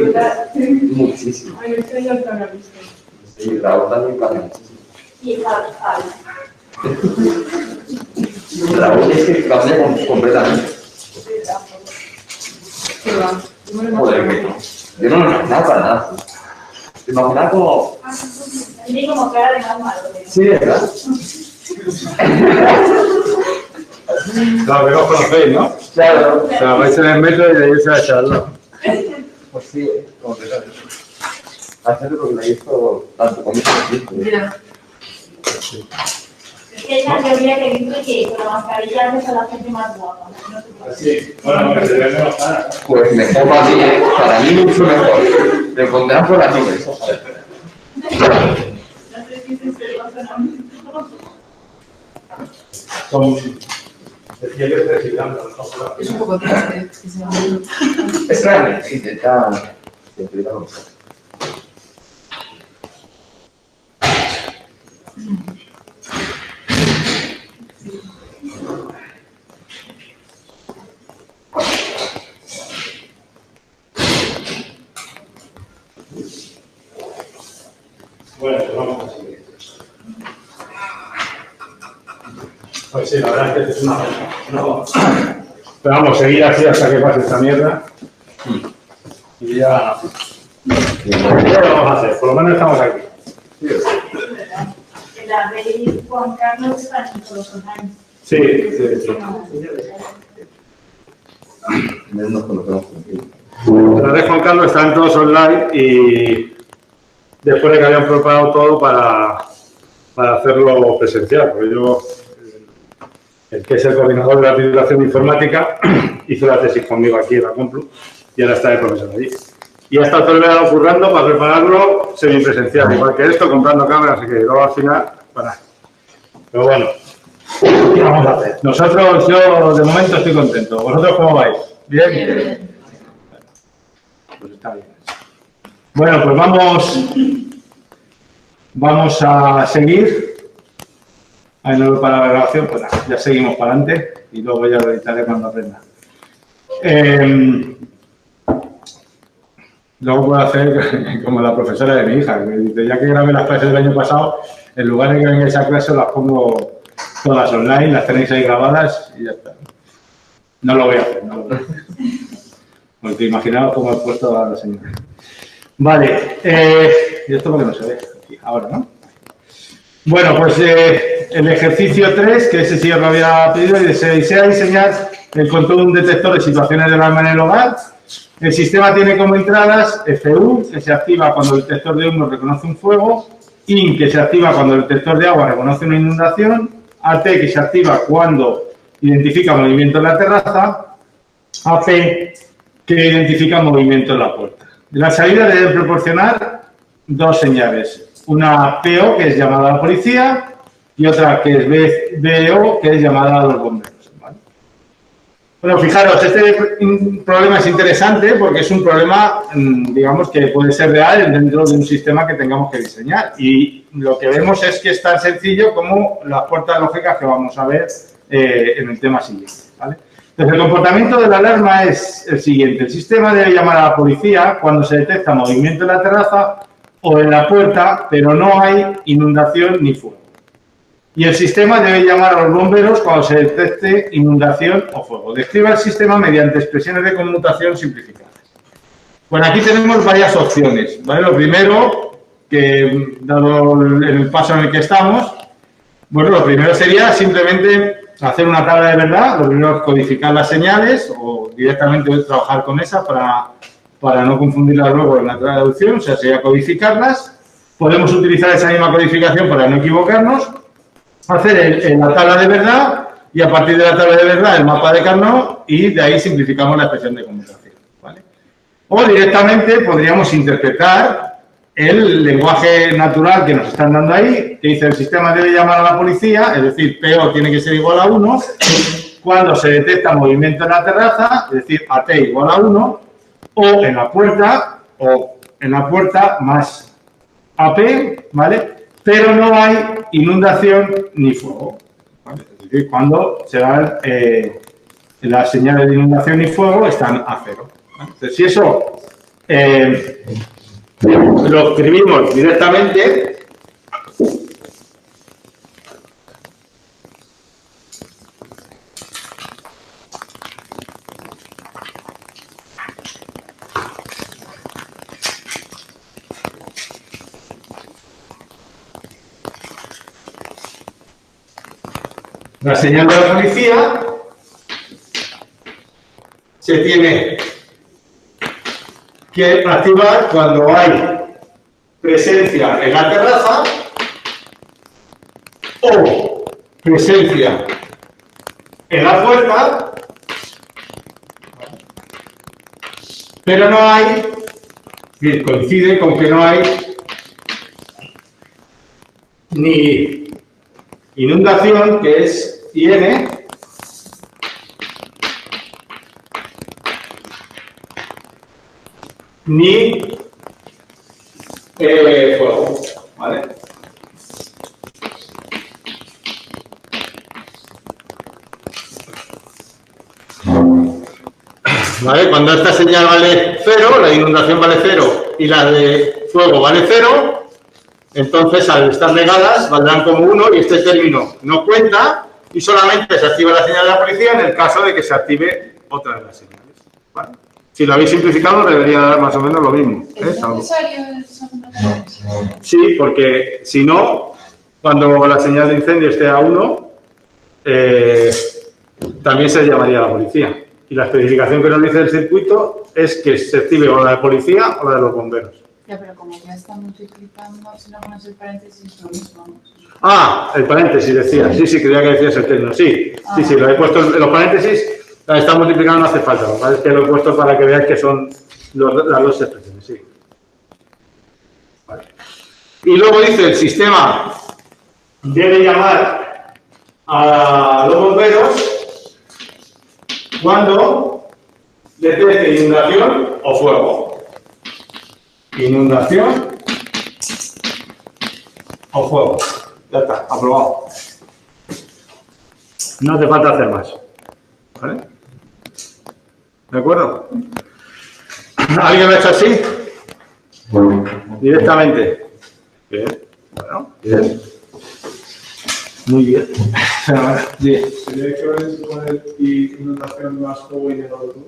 muchísimo. Sí, Raúl también para muchísimo. Raúl es que cambia completamente. Joder, que yo no me imaginaba para nada. Me imaginaba como... Tiene como cara de más malo. Sí, ¿verdad? Claro, que os conocéis, ¿no? Claro. O sea, vais en el metro y de irse a charla. Pues sí, completamente. Hacerlo porque lo he visto tanto como Mira. Es que esa teoría que dice que con la mascarilla haces a la gente más guapa. No sé por qué. Sí, bueno, que se ve mejor. Pues mejor para mí, ¿eh? Para mí mucho mejor. Me pondrán por las nubes. No sé si se pasa o no. Es un poco triste que se llame. Es grande, sí, está... Siempre está con eso. Bueno, pues vamos a seguir. Pues sí, la verdad es que es una no. Pero vamos, seguir así hasta que pase esta mierda. Y ya. ¿Qué vamos a hacer? Por lo menos estamos aquí. La ley Juan Carlos está en todos los online. Sí, sí, sí. Nos conocemos. La de Juan Carlos están todos online y después de que habían preparado todo para hacerlo presencial, porque yo, el que es el coordinador de la titulación de informática, hizo la tesis conmigo aquí en la Complu y ahora está de profesor allí. Y ha estado todo el verano currando para prepararlo semipresencial, igual que esto, comprando cámaras, así que luego al final, para. Pero bueno, ¿qué vamos a hacer? Nosotros, yo de momento estoy contento. ¿Vosotros cómo vais? ¿Bien? Pues está bien. Bueno, pues vamos a seguir. Ahí no veo para la grabación, pues nada, ya seguimos para adelante y luego ya lo editaré cuando aprenda. Luego puedo hacer como la profesora de mi hija, que dice, ya que grabé las clases del año pasado, en lugar de que vengáis a clase las pongo todas online, las tenéis ahí grabadas y ya está. No lo voy a hacer, no lo voy a hacer. Porque imaginaos cómo he puesto a la señora. Vale, y esto porque no se ve aquí, ahora, ¿no? Bueno, pues el ejercicio 3, que ese sí os lo había pedido, y desea diseñar el control de un detector de situaciones de alarma en el hogar. El sistema tiene como entradas FU, que se activa cuando el detector de humo reconoce un fuego, IN, que se activa cuando el detector de agua reconoce una inundación, AT, que se activa cuando identifica movimiento en la terraza, AP, que identifica movimiento en la puerta. La salida debe proporcionar dos señales, una PO, que es llamada a la policía, y otra que es BO, que es llamada a los bomberos. Bueno, fijaros, este problema es interesante porque es un problema, digamos, que puede ser real dentro de un sistema que tengamos que diseñar. Y lo que vemos es que es tan sencillo como las puertas lógicas que vamos a ver en el tema siguiente, ¿vale? Entonces, el comportamiento de la alarma es el siguiente. El sistema debe llamar a la policía cuando se detecta movimiento en la terraza o en la puerta, pero no hay inundación ni fuego. Y el sistema debe llamar a los bomberos cuando se detecte inundación o fuego. Describa el sistema mediante expresiones de conmutación simplificadas. Bueno, aquí tenemos varias opciones, ¿vale? Lo primero, que dado el paso en el que estamos, bueno, lo primero sería simplemente hacer una tabla de verdad. Lo primero es codificar las señales o directamente trabajar con esas para no confundirlas luego en la traducción, o sea, sería codificarlas. Podemos utilizar esa misma codificación para no equivocarnos. Hacer la tabla de verdad y a partir de la tabla de verdad el mapa de Carnot y de ahí simplificamos la expresión de conmutación, ¿vale? O directamente podríamos interpretar el lenguaje natural que nos están dando ahí, que dice el sistema debe llamar a la policía, es decir, PO tiene que ser igual a 1, cuando se detecta movimiento en la terraza, es decir, AT igual a 1, o en la puerta más AP, ¿vale? Pero no hay inundación ni fuego, ¿vale? Es decir, cuando se dan las señales de inundación y fuego están a cero, ¿vale? Entonces, si eso lo escribimos directamente, la señal de la policía se tiene que activar cuando hay presencia en la terraza o presencia en la puerta, pero no hay, coincide con que no hay ni inundación, que es IN, ni fuego, ¿vale? ¿Vale? Cuando esta señal vale 0, la inundación vale 0 y la de fuego vale 0, entonces al estar negadas valdrán como 1 y este término no cuenta y solamente se activa la señal de la policía en el caso de que se active otra de las señales. ¿Vale? Si lo habéis simplificado, debería dar más o menos lo mismo. ¿Es necesario el segundo caso? Sí, porque si no, cuando la señal de incendio esté a 1, también se llamaría a la policía. Y la especificación que nos dice el circuito es que se active o la de policía o la de los bomberos. Ya, pero como ya está multiplicando, si no pones el paréntesis, lo mismo, ¿no? Ah, el paréntesis decía. Sí, creía que decías el término. Sí, lo he puesto en los paréntesis. La está multiplicando, no hace falta. Lo que pasa es que lo he puesto para que veáis que son las dos expresiones. Sí. Vale. Y luego dice el sistema debe llamar a los bomberos cuando detecte inundación o fuego. Inundación o fuego. Ya está, aprobado. No hace falta hacer más. ¿Vale? ¿De acuerdo? ¿Alguien lo ha hecho así? Directamente. Bien. Bueno, bien. Muy bien. Bien. ¿Sería equivalente poner inundación más fuego y negarlo todo?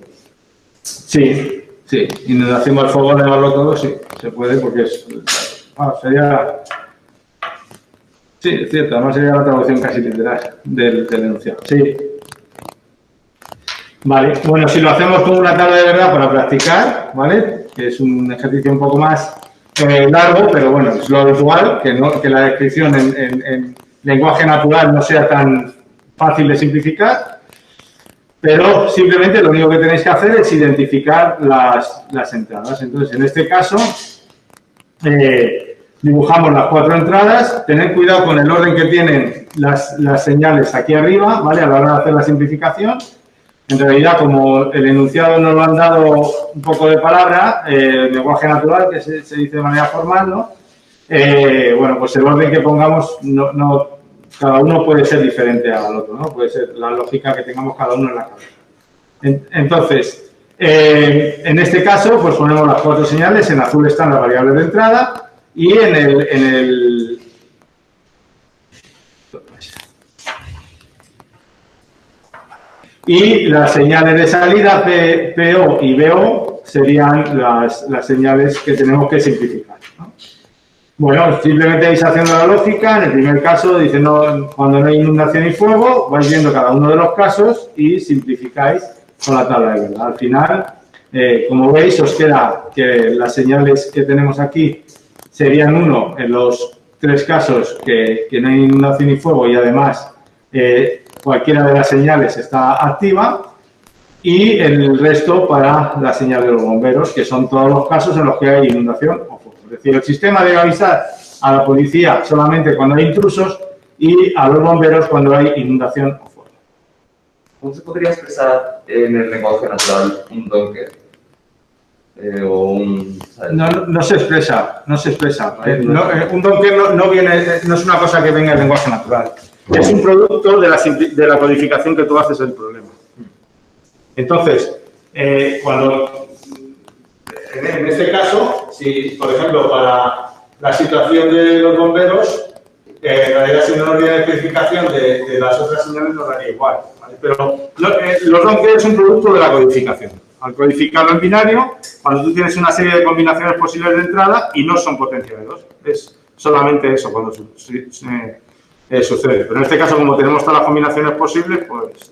Sí, inundación más fuego, negarlo todo, sí, se puede porque es... sería... Sí, es cierto, además sería la traducción casi literal del enunciado. Sí. Vale, bueno, si lo hacemos con una tabla de verdad para practicar, ¿vale? Que es un ejercicio un poco más largo, pero bueno, es lo habitual, que la descripción en lenguaje natural no sea tan fácil de simplificar, pero simplemente lo único que tenéis que hacer es identificar las entradas. Entonces, en este caso, dibujamos las 4 entradas. Tened cuidado con el orden que tienen las señales aquí arriba, ¿vale? A la hora de hacer la simplificación. En realidad, como el enunciado nos lo han dado un poco de palabra, el lenguaje natural, que se dice de manera formal, ¿no? Bueno, pues el orden que pongamos, cada uno puede ser diferente al otro, ¿no? Puede ser la lógica que tengamos cada uno en la cabeza. Entonces, en este caso, pues ponemos las 4 señales. En azul están las variables de entrada y en el y las señales de salida PO y BO serían las señales que tenemos que simplificar, ¿no? Bueno, simplemente vais haciendo la lógica. En el primer caso dice cuando no hay inundación y fuego, vais viendo cada uno de los casos y simplificáis con la tabla de verdad. Al final, como veis, os queda que las señales que tenemos aquí serían 1 en los 3 casos que no hay inundación y fuego y además cualquiera de las señales está activa, y el resto para la señal de los bomberos, que son todos los casos en los que hay inundación o fuego. Es decir, el sistema debe avisar a la policía solamente cuando hay intrusos y a los bomberos cuando hay inundación o fuego. ¿Cómo se podría expresar en el lenguaje natural un docker? O un... No se expresa. Un docker no es una cosa que venga del lenguaje natural. Es un producto de la codificación que tú haces del problema. Entonces, en este caso, si, por ejemplo, para la situación de los bomberos, en realidad si no nos viene especificación de las otras señales nos daría igual, ¿vale? Pero los docker es un producto de la codificación. Al codificarlo en binario, cuando tú tienes una serie de combinaciones posibles de entrada y no son potencia de 2, es solamente eso cuando sucede. Pero en este caso, como tenemos todas las combinaciones posibles, pues...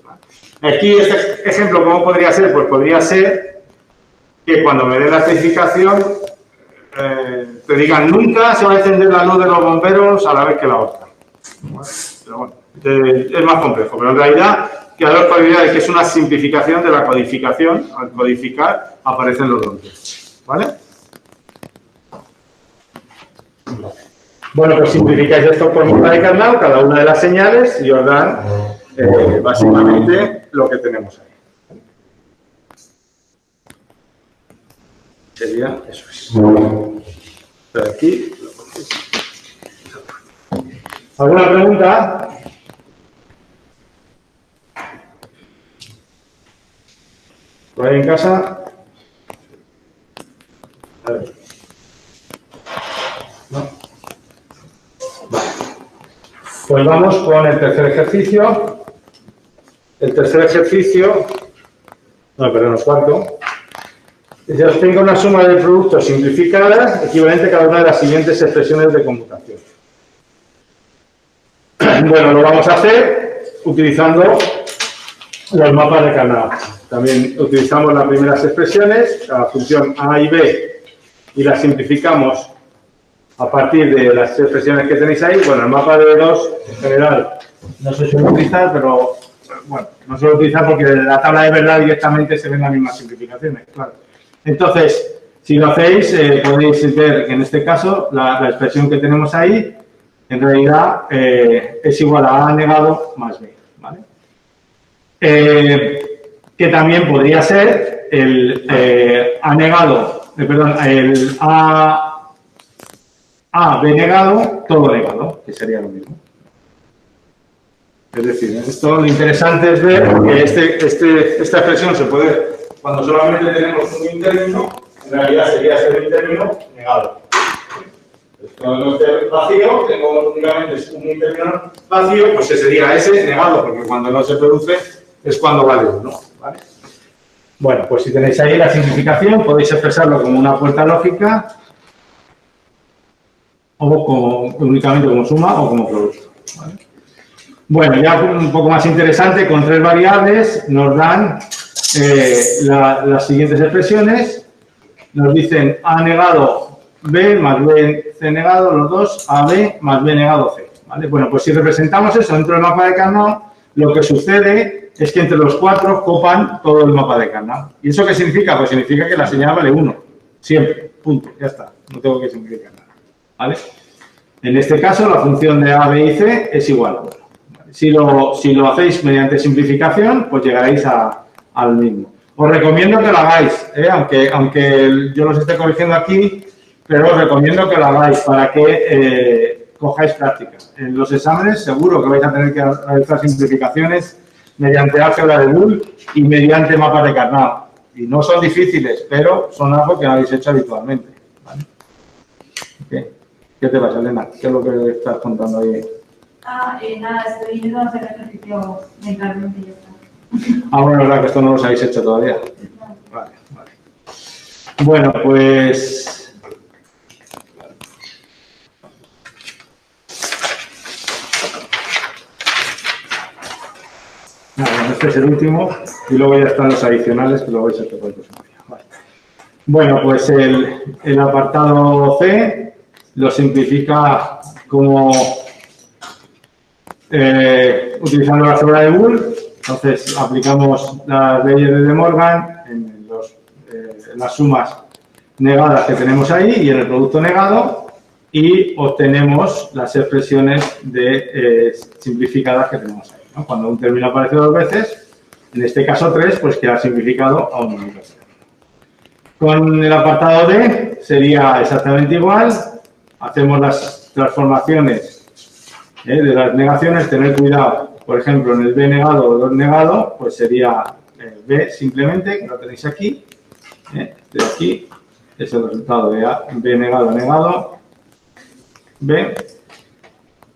Aquí, este ejemplo, ¿cómo podría ser? Pues podría ser que cuando me den la especificación te digan nunca se va a encender la luz de los bomberos a la vez que la otra. Pero bueno, es más complejo. Pero en realidad, que hay dos probabilidades, que es una simplificación de la codificación. Al codificar aparecen los donkers. ¿Vale? Bueno, pues simplificáis esto por mitad de Carnot, cada una de las señales, y os dan básicamente lo que tenemos ahí. Sería eso es. Pero aquí lo ponéis. ¿Alguna pregunta? ¿Por ahí en casa? A ver. ¿No? Vale. Pues vamos con el tercer ejercicio. el tercer ejercicio, no, perdón, el cuarto. Se obtenga una suma de productos simplificadas equivalente a cada una de las siguientes expresiones de conmutación. Bueno, lo vamos a hacer utilizando los mapas de Carnot. También utilizamos las primeras expresiones, la función A y B, y las simplificamos a partir de las expresiones que tenéis ahí. Bueno, el mapa de 2 en general no se suele utilizar, pero bueno, no se suele utilizar porque en la tabla de verdad directamente se ven las mismas simplificaciones, claro. Entonces, si lo hacéis, podéis ver que en este caso la expresión que tenemos ahí en realidad es igual a A negado más B, ¿vale? Que también podría ser el A negado, el A B negado, todo negado, que sería lo mismo. Es decir, esto lo interesante es ver que esta expresión se puede, cuando solamente tenemos un intérmino, en realidad sería ese intérmino negado. Cuando esté vacío, tengo únicamente un intérmino vacío, pues ese sería ese negado, porque cuando no se produce es cuando vale 1, ¿vale? Bueno, pues si tenéis ahí la simplificación, podéis expresarlo como una puerta lógica o únicamente como suma o como producto, ¿vale? Bueno, ya un poco más interesante, con 3 variables nos dan las siguientes expresiones. Nos dicen A negado B más B C negado, los dos, AB más B negado C, ¿vale? Bueno, pues si representamos eso dentro del mapa de Carnot, lo que sucede es que entre los 4 copan todo el mapa de Carnot. ¿Y eso qué significa? Pues significa que la señal vale 1, siempre, punto, ya está, no tengo que simplificar nada, ¿vale? En este caso, la función de A, B y C es igual a 1. Si lo hacéis mediante simplificación, pues llegaréis al mismo. Os recomiendo que lo hagáis, aunque yo los esté corrigiendo aquí, pero os recomiendo que lo hagáis para que cojáis práctica. En los exámenes seguro que vais a tener que realizar simplificaciones mediante álgebra de Boole y mediante mapas de Carnot. Y no son difíciles, pero son algo que no habéis hecho habitualmente, ¿vale? ¿Qué te pasa, Elena? ¿Qué es lo que estás contando ahí? Nada, estoy intentando hacer ejercicio mentalmente y ya está. Bueno, es verdad que esto no lo habéis hecho todavía. Vale. Bueno, pues... Este es el último y luego ya están los adicionales que lo vais a hacer por el próximo día. Vale. Bueno, pues el apartado C lo simplifica como utilizando la álgebra de Boole. Entonces aplicamos las leyes de De Morgan en las sumas negadas que tenemos ahí y en el producto negado y obtenemos las expresiones simplificadas que tenemos ahí, ¿no? Cuando un término aparece 2 veces, en este caso 3, pues queda simplificado a un único término. Con el apartado D sería exactamente igual. Hacemos las transformaciones de las negaciones, tener cuidado. Por ejemplo, en el B negado o 2 negado, pues sería B simplemente, que lo tenéis aquí. De aquí es el resultado de B negado, negado, B.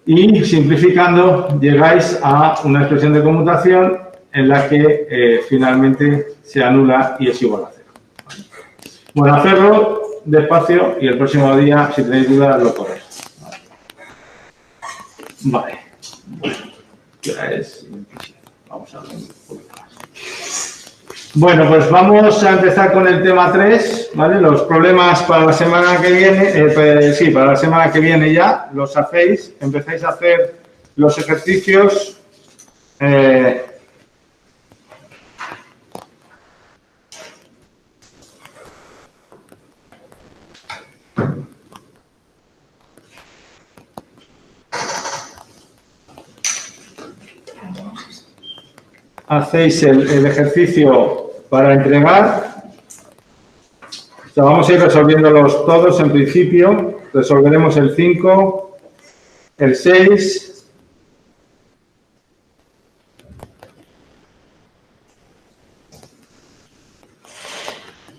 Y simplificando, llegáis a una expresión de conmutación en la que finalmente se anula y es igual a 0. Bueno, hacerlo despacio y el próximo día, si tenéis dudas, lo corréis. Vale. Bueno, ya es 27. Vamos a ver un poquito más. Bueno, pues vamos a empezar con el tema 3, ¿vale? Los problemas para la semana que viene, para la semana que viene ya los hacéis, empezáis a hacer los ejercicios hacéis el ejercicio para entregar. O sea, vamos a ir resolviéndolos todos en principio. Resolveremos el 5, el 6,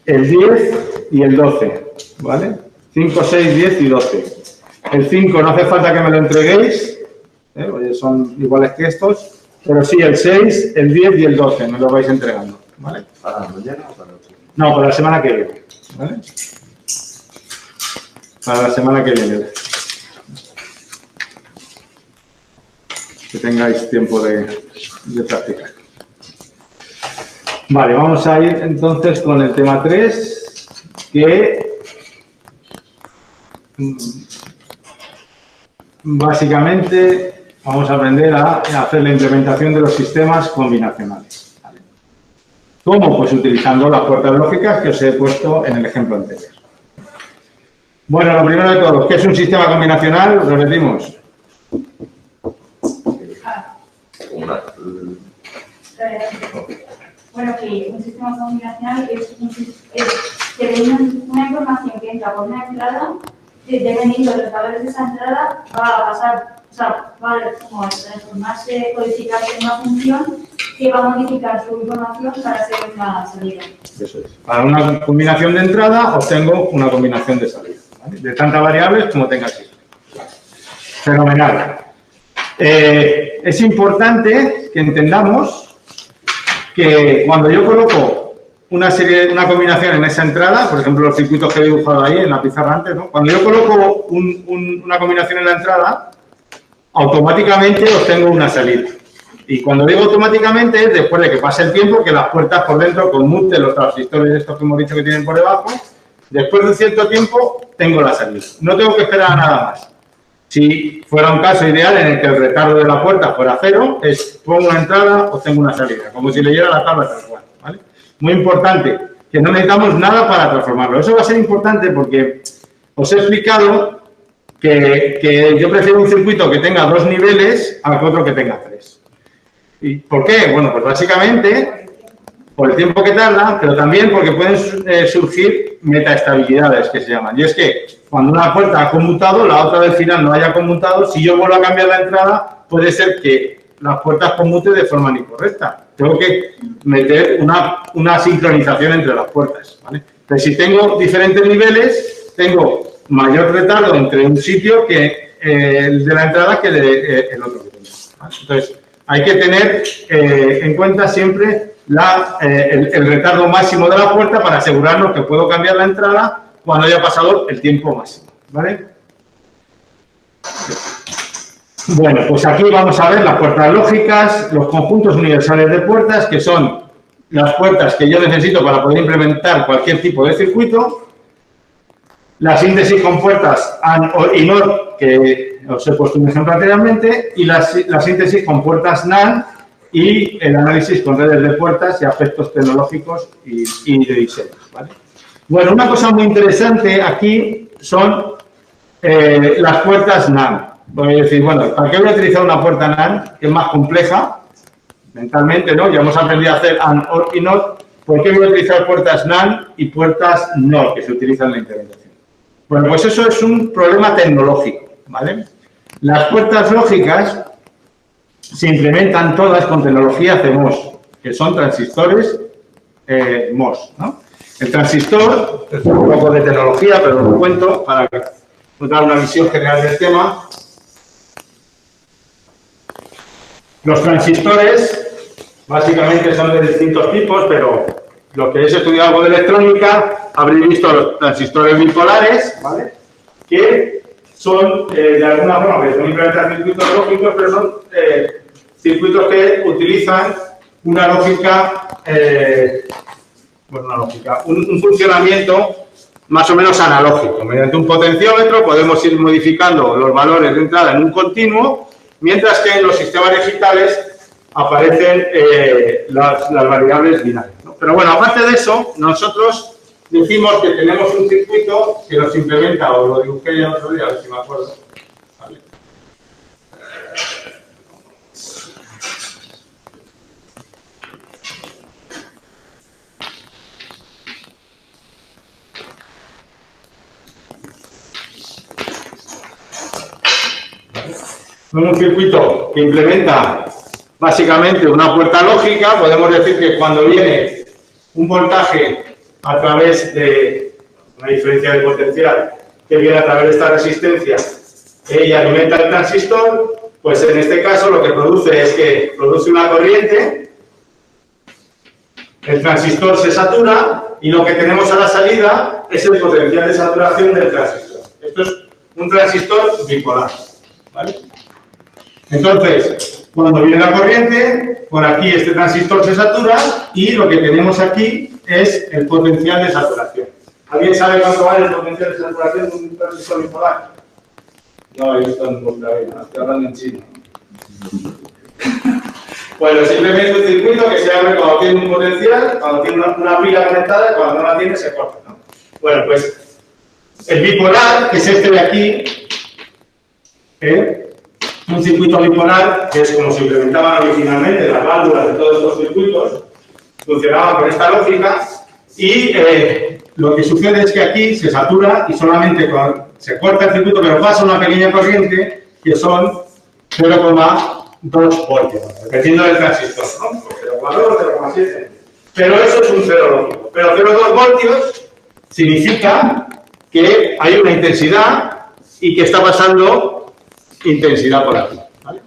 el 10 y el 12, ¿vale? 5, 6, 10 y 12. El 5 no hace falta que me lo entreguéis, porque son iguales que estos. Pero sí, el 6, el 10 y el 12 me lo vais entregando, ¿vale? ¿Para mañana o para la otra? No, para la semana que viene, ¿vale? Para la semana que viene. Que tengáis tiempo de practicar. Vale, vamos a ir entonces con el tema 3, que básicamente vamos a aprender a hacer la implementación de los sistemas combinacionales. ¿Vale? ¿Cómo? Pues utilizando las puertas lógicas que os he puesto en el ejemplo anterior. Bueno, lo primero de todo, ¿qué es un sistema combinacional? Lo repetimos. Bueno, que un sistema combinacional es que de una información que entra por una entrada, dependiendo de los valores de esa entrada, va a pasar, o sea, va a como transformarse, codificarse en una función que va a modificar su información para hacer una salida. Eso es. Para una combinación de entrada obtengo una combinación de salida, ¿vale? De tantas variables como tenga que ser. Fenomenal. Es importante que entendamos que cuando yo coloco una combinación en esa entrada, por ejemplo, los circuitos que he dibujado ahí en la pizarra antes, ¿no? Cuando yo coloco una combinación en la entrada, automáticamente obtengo una salida. Y cuando digo automáticamente es después de que pase el tiempo, que las puertas por dentro conmuten los transistores estos que hemos dicho que tienen por debajo, después de un cierto tiempo tengo la salida. No tengo que esperar a nada más. Si fuera un caso ideal en el que el retardo de la puerta fuera 0, es pongo una entrada, obtengo una salida, como si leyera la tabla tal cual, ¿vale? Muy importante, que no necesitamos nada para transformarlo. Eso va a ser importante porque os he explicado que yo prefiero un circuito que tenga 2 niveles al otro que tenga 3. ¿Y por qué? Bueno, pues básicamente por el tiempo que tarda, pero también porque pueden surgir metaestabilidades, que se llaman. Y es que cuando una puerta ha conmutado, la otra del final no haya conmutado, si yo vuelvo a cambiar la entrada, puede ser que las puertas conmuten de forma incorrecta. Tengo que meter una sincronización entre las puertas, ¿vale? Entonces, si tengo diferentes niveles, tengo mayor retardo entre un sitio que el de la entrada que el otro que tengo, ¿vale? Entonces, hay que tener en cuenta siempre el retardo máximo de la puerta para asegurarnos que puedo cambiar la entrada cuando haya pasado el tiempo máximo, ¿vale? Bueno, pues aquí vamos a ver las puertas lógicas, los conjuntos universales de puertas, que son las puertas que yo necesito para poder implementar cualquier tipo de circuito, la síntesis con puertas AND, OR y NOT, que os he puesto un ejemplo anteriormente, y la síntesis con puertas NAND y el análisis con redes de puertas y aspectos tecnológicos y de diseño, ¿vale? Bueno, una cosa muy interesante aquí son las puertas NAND. Voy a decir, bueno, ¿para qué voy a utilizar una puerta NAND que es más compleja mentalmente, ¿no? Ya hemos aprendido a hacer AND, OR y NOT. ¿Por qué voy a utilizar puertas NAND y puertas NOR que se utilizan en la implementación? Bueno, pues eso es un problema tecnológico, ¿vale? Las puertas lógicas se implementan todas con tecnología CMOS, que son transistores MOS, ¿no? El transistor, es un poco de tecnología, pero os lo cuento para dar una visión general del tema. Los transistores, básicamente son de distintos tipos, pero lo que habéis estudiado algo de electrónica, habréis visto los transistores bipolares, ¿vale? Que son, de alguna forma, que son implementar circuitos lógicos, pero son circuitos que utilizan una lógica, un funcionamiento más o menos analógico. Mediante un potenciómetro podemos ir modificando los valores de entrada en un continuo, mientras que en los sistemas digitales aparecen las variables binarias, ¿no? Pero bueno, aparte de eso, nosotros decimos que tenemos un circuito que nos implementa, o lo dibujé ya el otro día, a ver si me acuerdo. Vale. Con un circuito que implementa básicamente una puerta lógica, podemos decir que cuando viene un voltaje a través de una diferencia de potencial que viene a través de esta resistencia, ella alimenta el transistor, Pues en este caso lo que produce es que produce una corriente, el transistor se satura y lo que tenemos a la salida es el potencial de saturación del transistor. Esto es un transistor bipolar, ¿vale? Entonces, cuando viene la corriente, por aquí este transistor se satura y lo que tenemos aquí es el potencial de saturación. ¿Alguien sabe cuánto vale el potencial de saturación de un transistor bipolar? No, esto en vuestra vida, estoy hablando en chino. Bueno, simplemente un circuito que se abre cuando tiene un potencial, cuando tiene una pila conectada y cuando no la tiene se corta, ¿no? Bueno, pues el bipolar, que es este de aquí, un circuito bipolar, que es como se implementaban originalmente las válvulas de todos estos circuitos, funcionaban con esta lógica y lo que sucede es que aquí se satura y solamente se corta el circuito, pero pasa una pequeña corriente que son 0,2 voltios, dependiendo del transistor, ¿no? 0,2, 0,7. Pero eso es un cero lógico. Pero 0,2 voltios significa que hay una intensidad y que está pasando intensidad por aquí, ¿vale?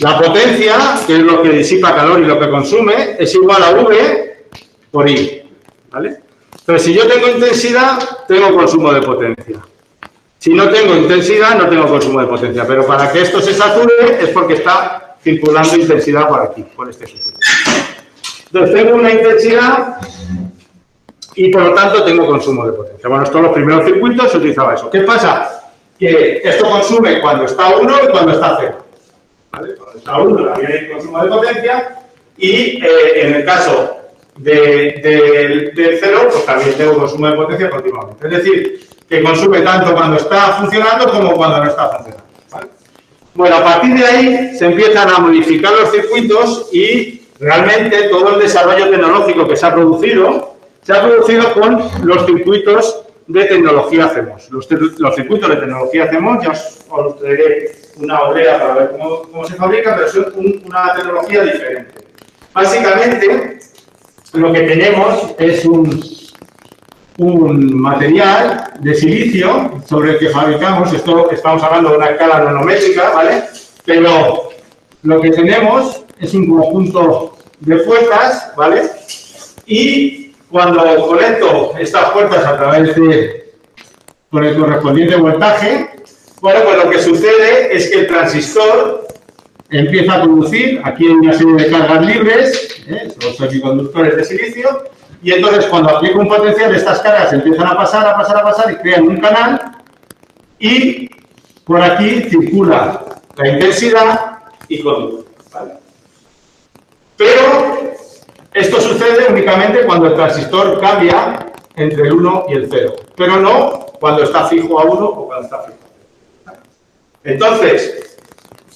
La potencia, que es lo que disipa calor y lo que consume, es igual a V por I, ¿vale? Entonces, si yo tengo intensidad, tengo consumo de potencia. Si no tengo intensidad, no tengo consumo de potencia. Pero para que esto se sature es porque está circulando intensidad por aquí, por este circuito. Entonces, tengo una intensidad y, por lo tanto, tengo consumo de potencia. Bueno, estos los primeros circuitos se utilizaba eso. ¿Qué pasa? Que esto consume cuando está 1 y cuando está 0. ¿Vale? Cuando está 1 también hay consumo de potencia y en el caso del 0, pues también tengo consumo de potencia continuamente. Es decir, que consume tanto cuando está funcionando como cuando no está funcionando, ¿vale? Bueno, a partir de ahí se empiezan a modificar los circuitos y realmente todo el desarrollo tecnológico que se ha producido con los circuitos de tecnología CMOS. Los circuitos de tecnología CMOS, ya os traeré una obrera para ver cómo se fabrica, pero es una tecnología diferente. Básicamente, lo que tenemos es un material de silicio sobre el que fabricamos, esto estamos hablando de una escala nanométrica, ¿vale? Pero lo que tenemos es un conjunto de puertas, ¿vale? Y cuando conecto estas puertas a través con el correspondiente voltaje, bueno, pues lo que sucede es que el transistor empieza a producir, aquí hay una serie de cargas libres, los semiconductores de silicio, y entonces cuando aplico un potencial, estas cargas empiezan a pasar y crean un canal, y por aquí circula la intensidad y conduce, ¿vale? Pero esto sucede únicamente cuando el transistor cambia entre el 1 y el 0, pero no cuando está fijo a 1 o cuando está fijo a 0. Entonces,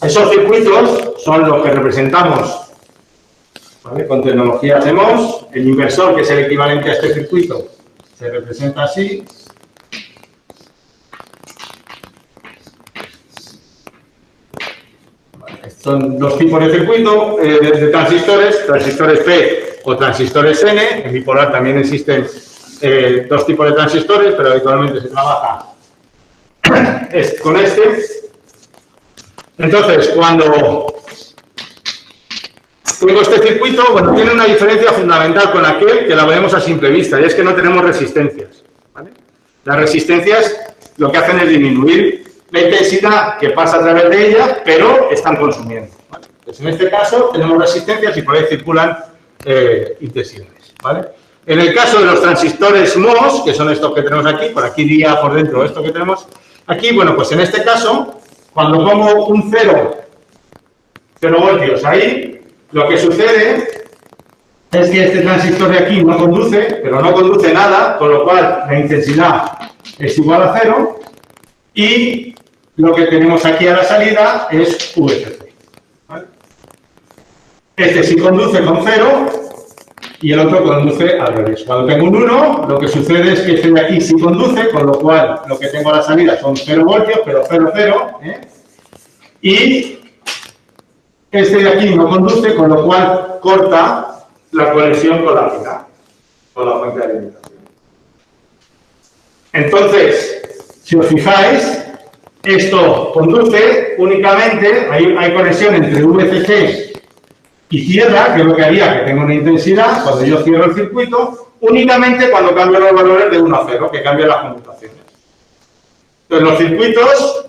esos circuitos son los que representamos, ¿vale? Con tecnología CMOS. El inversor, que es el equivalente a este circuito, se representa así. Vale, son dos tipos de circuito de transistores, transistores P o transistores N. En bipolar también existen dos tipos de transistores, pero habitualmente se trabaja con este. Entonces, cuando tengo este circuito, bueno, tiene una diferencia fundamental con aquel que la vemos a simple vista, y es que no tenemos resistencias, ¿vale? Las resistencias lo que hacen es disminuir la intensidad que pasa a través de ella, pero están consumiendo, ¿vale? Pues en este caso tenemos resistencias y por ahí circulan intensidades, ¿vale? En el caso de los transistores MOS, que son estos que tenemos aquí, por aquí iría por dentro esto que tenemos aquí, bueno, pues en este caso, cuando pongo un 0 voltios ahí, lo que sucede es que este transistor de aquí no conduce, pero no conduce nada, con lo cual la intensidad es igual a 0, y lo que tenemos aquí a la salida es VCC, ¿vale? Este sí conduce con 0 y el otro conduce al revés. Cuando tengo un 1, lo que sucede es que este de aquí sí conduce, con lo cual lo que tengo a la salida son 0 voltios, pero 0, 0, y este de aquí no conduce, con lo cual corta la conexión con la pila, con la fuente de alimentación. Entonces, si os fijáis, Esto conduce únicamente, hay conexión entre VCC y cierra, que es lo que haría que tenga una intensidad cuando yo cierro el circuito, únicamente cuando cambio los valores de 1 a 0, que cambian las conmutaciones. Entonces, los circuitos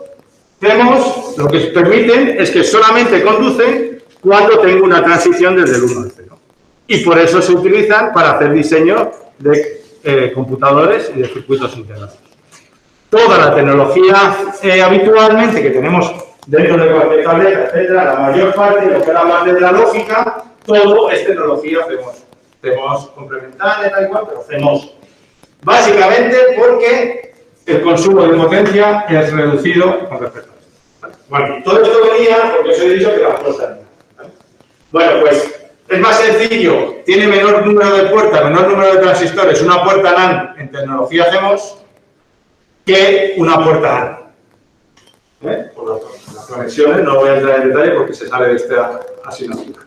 tenemos, lo que permiten es que solamente conducen cuando tengo una transición desde el 1 al 0. Y por eso se utilizan para hacer diseño de computadores y de circuitos integrados. Toda la tecnología habitualmente que tenemos dentro de cualquier tableta, etcétera, la mayor parte, lo que es la parte de la lógica, todo es tecnología CMOS. CMOS complementaria, tal y cual, pero CMOS. Básicamente porque el consumo de potencia es reducido con respecto a esto. Bueno, todo esto venía porque os he dicho que la respuesta. Bueno, pues es más sencillo, tiene menor número de puertas, menor número de transistores, una puerta NAND en tecnología CMOS que una puerta AND. Por las conexiones, no voy a entrar en detalle porque se sale de esta asignatura.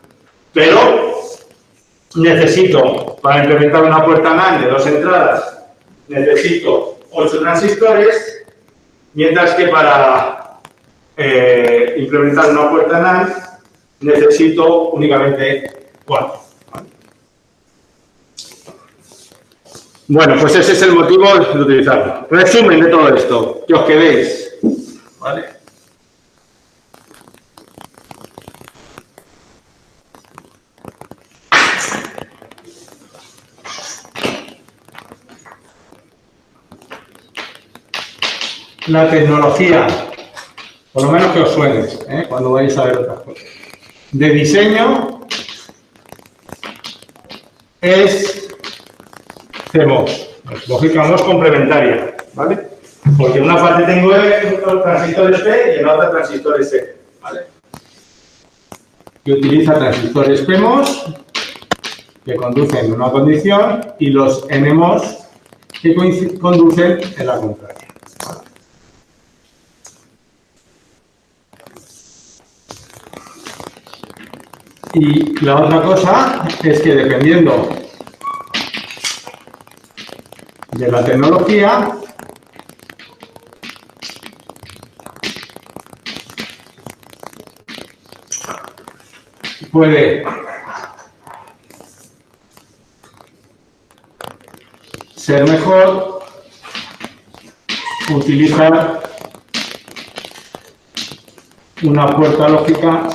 Pero necesito, para implementar una puerta NAND de 2 entradas, necesito 8 transistores, mientras que para implementar una puerta NAND necesito únicamente 4. Bueno, pues ese es el motivo de utilizarlo. Resumen de todo esto, que os quedéis. ¿Vale? La tecnología, por lo menos que os suene, cuando vais a ver otras cosas, de diseño es CMOS, lógica MOS complementaria, ¿vale? Porque en una parte tengo transistores P y en la otra transistores C, ¿vale? Que utiliza transistores PMOS que conducen en una condición y los NMOS que conducen en la contraria. Y la otra cosa es que dependiendo de la tecnología, puede ser mejor utilizar una puerta lógica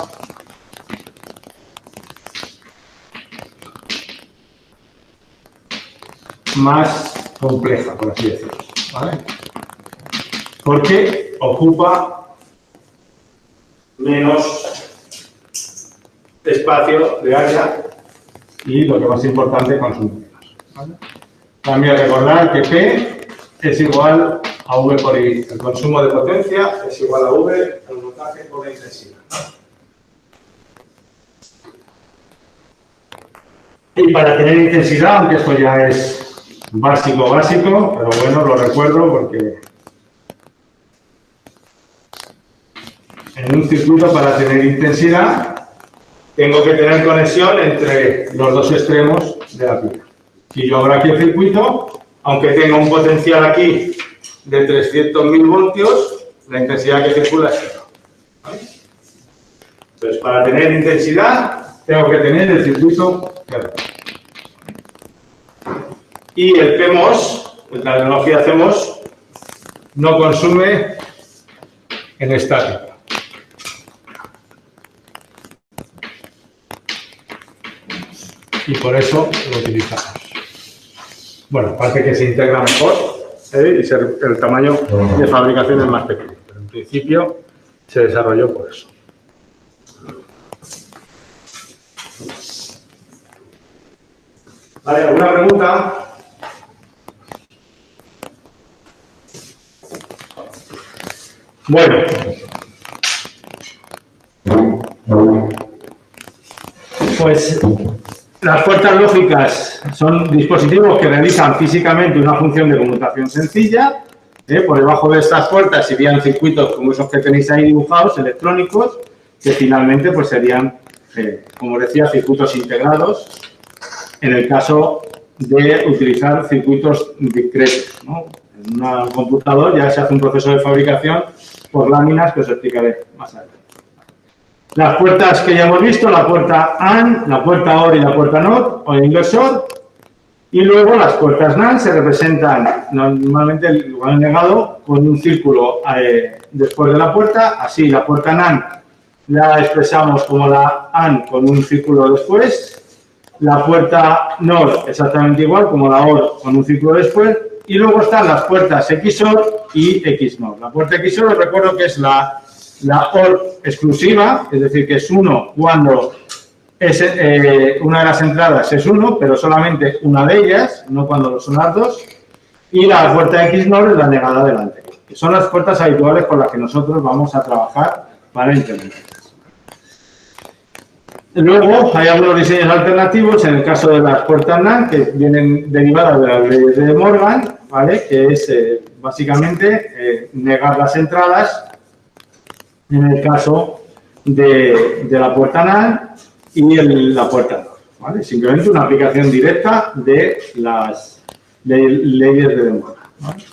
más compleja, por así decirlo, ¿vale? Porque ocupa menos espacio de área y, lo que más importante, consume menos, ¿vale? También recordar que P es igual a V por I. El consumo de potencia es igual a V, el voltaje por la intensidad. Y para tener intensidad, aunque esto ya es básico, pero bueno, lo recuerdo porque en un circuito, para tener intensidad, tengo que tener conexión entre los dos extremos de la pila. Si yo abro aquí el circuito, aunque tenga un potencial aquí de 300.000 voltios, la intensidad que circula es cero, ¿vale? Entonces, para tener intensidad, tengo que tener el circuito cerrado. Y el PMOS, la tecnología CMOS, no consume en estática. Y por eso lo utilizamos. Bueno, aparte que se integra mejor y el tamaño de fabricación es más pequeño. Pero en principio se desarrolló por eso. ¿Vale? ¿Alguna pregunta? Bueno. Pues las puertas lógicas son dispositivos que realizan físicamente una función de conmutación sencilla. Por debajo de estas puertas irían circuitos como esos que tenéis ahí dibujados, electrónicos, que finalmente pues serían, como decía, circuitos integrados, en el caso de utilizar circuitos discretos, ¿no? En un computador ya se hace un proceso de fabricación por láminas que os explicaré más adelante. Las puertas que ya hemos visto, la puerta AND, la puerta OR y la puerta NOT, o en inglés OR. Y luego las puertas NAND se representan normalmente el lugar negado con un círculo después de la puerta. Así, la puerta NAND la expresamos como la AND con un círculo después. La puerta NOR exactamente igual como la OR con un círculo después. Y luego están las puertas XOR y XNOR. La puerta XOR os recuerdo que es la OR exclusiva, es decir, que es 1 cuando una de las entradas es 1, pero solamente una de ellas, no cuando lo son las dos. Y la puerta XNOR es la negada de la anterior. Que son las puertas habituales con las que nosotros vamos a trabajar para implementar. Luego hay algunos diseños alternativos en el caso de las puertas NAND que vienen derivadas de las leyes de Morgan, ¿vale? Que es básicamente negar las entradas en el caso de la puerta NAND y la puerta NOR, ¿vale? Simplemente una aplicación directa de las leyes de Morgan, ¿vale?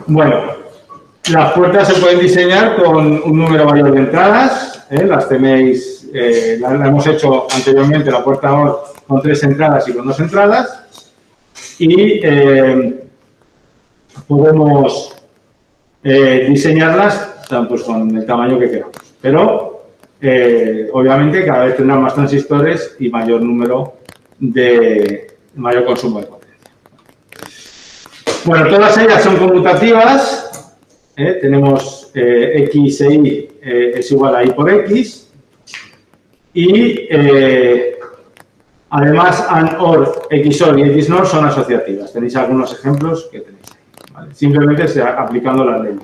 Bueno, las puertas se pueden diseñar con un número mayor de entradas. Las tenéis, la hemos hecho anteriormente, la puerta OR con 3 entradas y con 2 entradas. Y podemos diseñarlas pues, con el tamaño que queramos. Pero, obviamente, cada vez tendrán más transistores y mayor consumo de potencia. Bueno, todas ellas son conmutativas. Tenemos X e Y es igual a Y por X. Y además AND, OR, XOR y XNOR son asociativas. Tenéis algunos ejemplos que tenéis ahí, ¿vale? Simplemente aplicando las leyes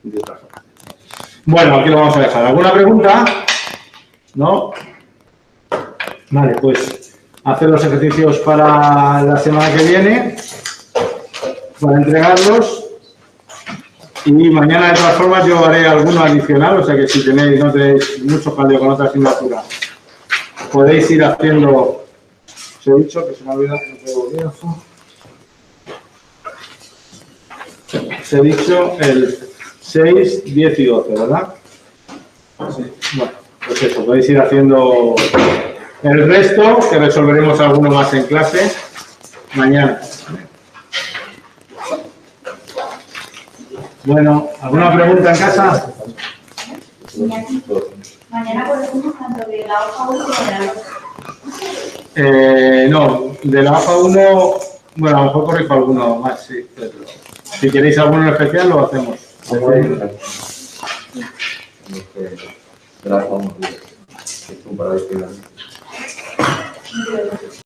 de otra forma. Bueno, aquí lo vamos a dejar. ¿Alguna pregunta? ¿No? Vale, pues hacer los ejercicios para la semana que viene, para entregarlos. Y mañana, de todas formas, yo haré alguno adicional, o sea que si no tenéis mucho jaleo con otra asignatura, podéis ir haciendo. Os he dicho que se me ha olvidado que no tengo bolígrafo. Os he dicho el 6, 10 y 12, ¿verdad? Sí. Bueno, pues eso, podéis ir haciendo el resto, que resolveremos alguno más en clase mañana. Bueno, ¿alguna pregunta en casa? Mañana corregimos tanto de la hoja 1 como de la otra. No, de la hoja 1, bueno, a lo mejor corrijo alguno más, sí. Pero si queréis alguno en especial, lo hacemos. De la hoja 1, que es comparado.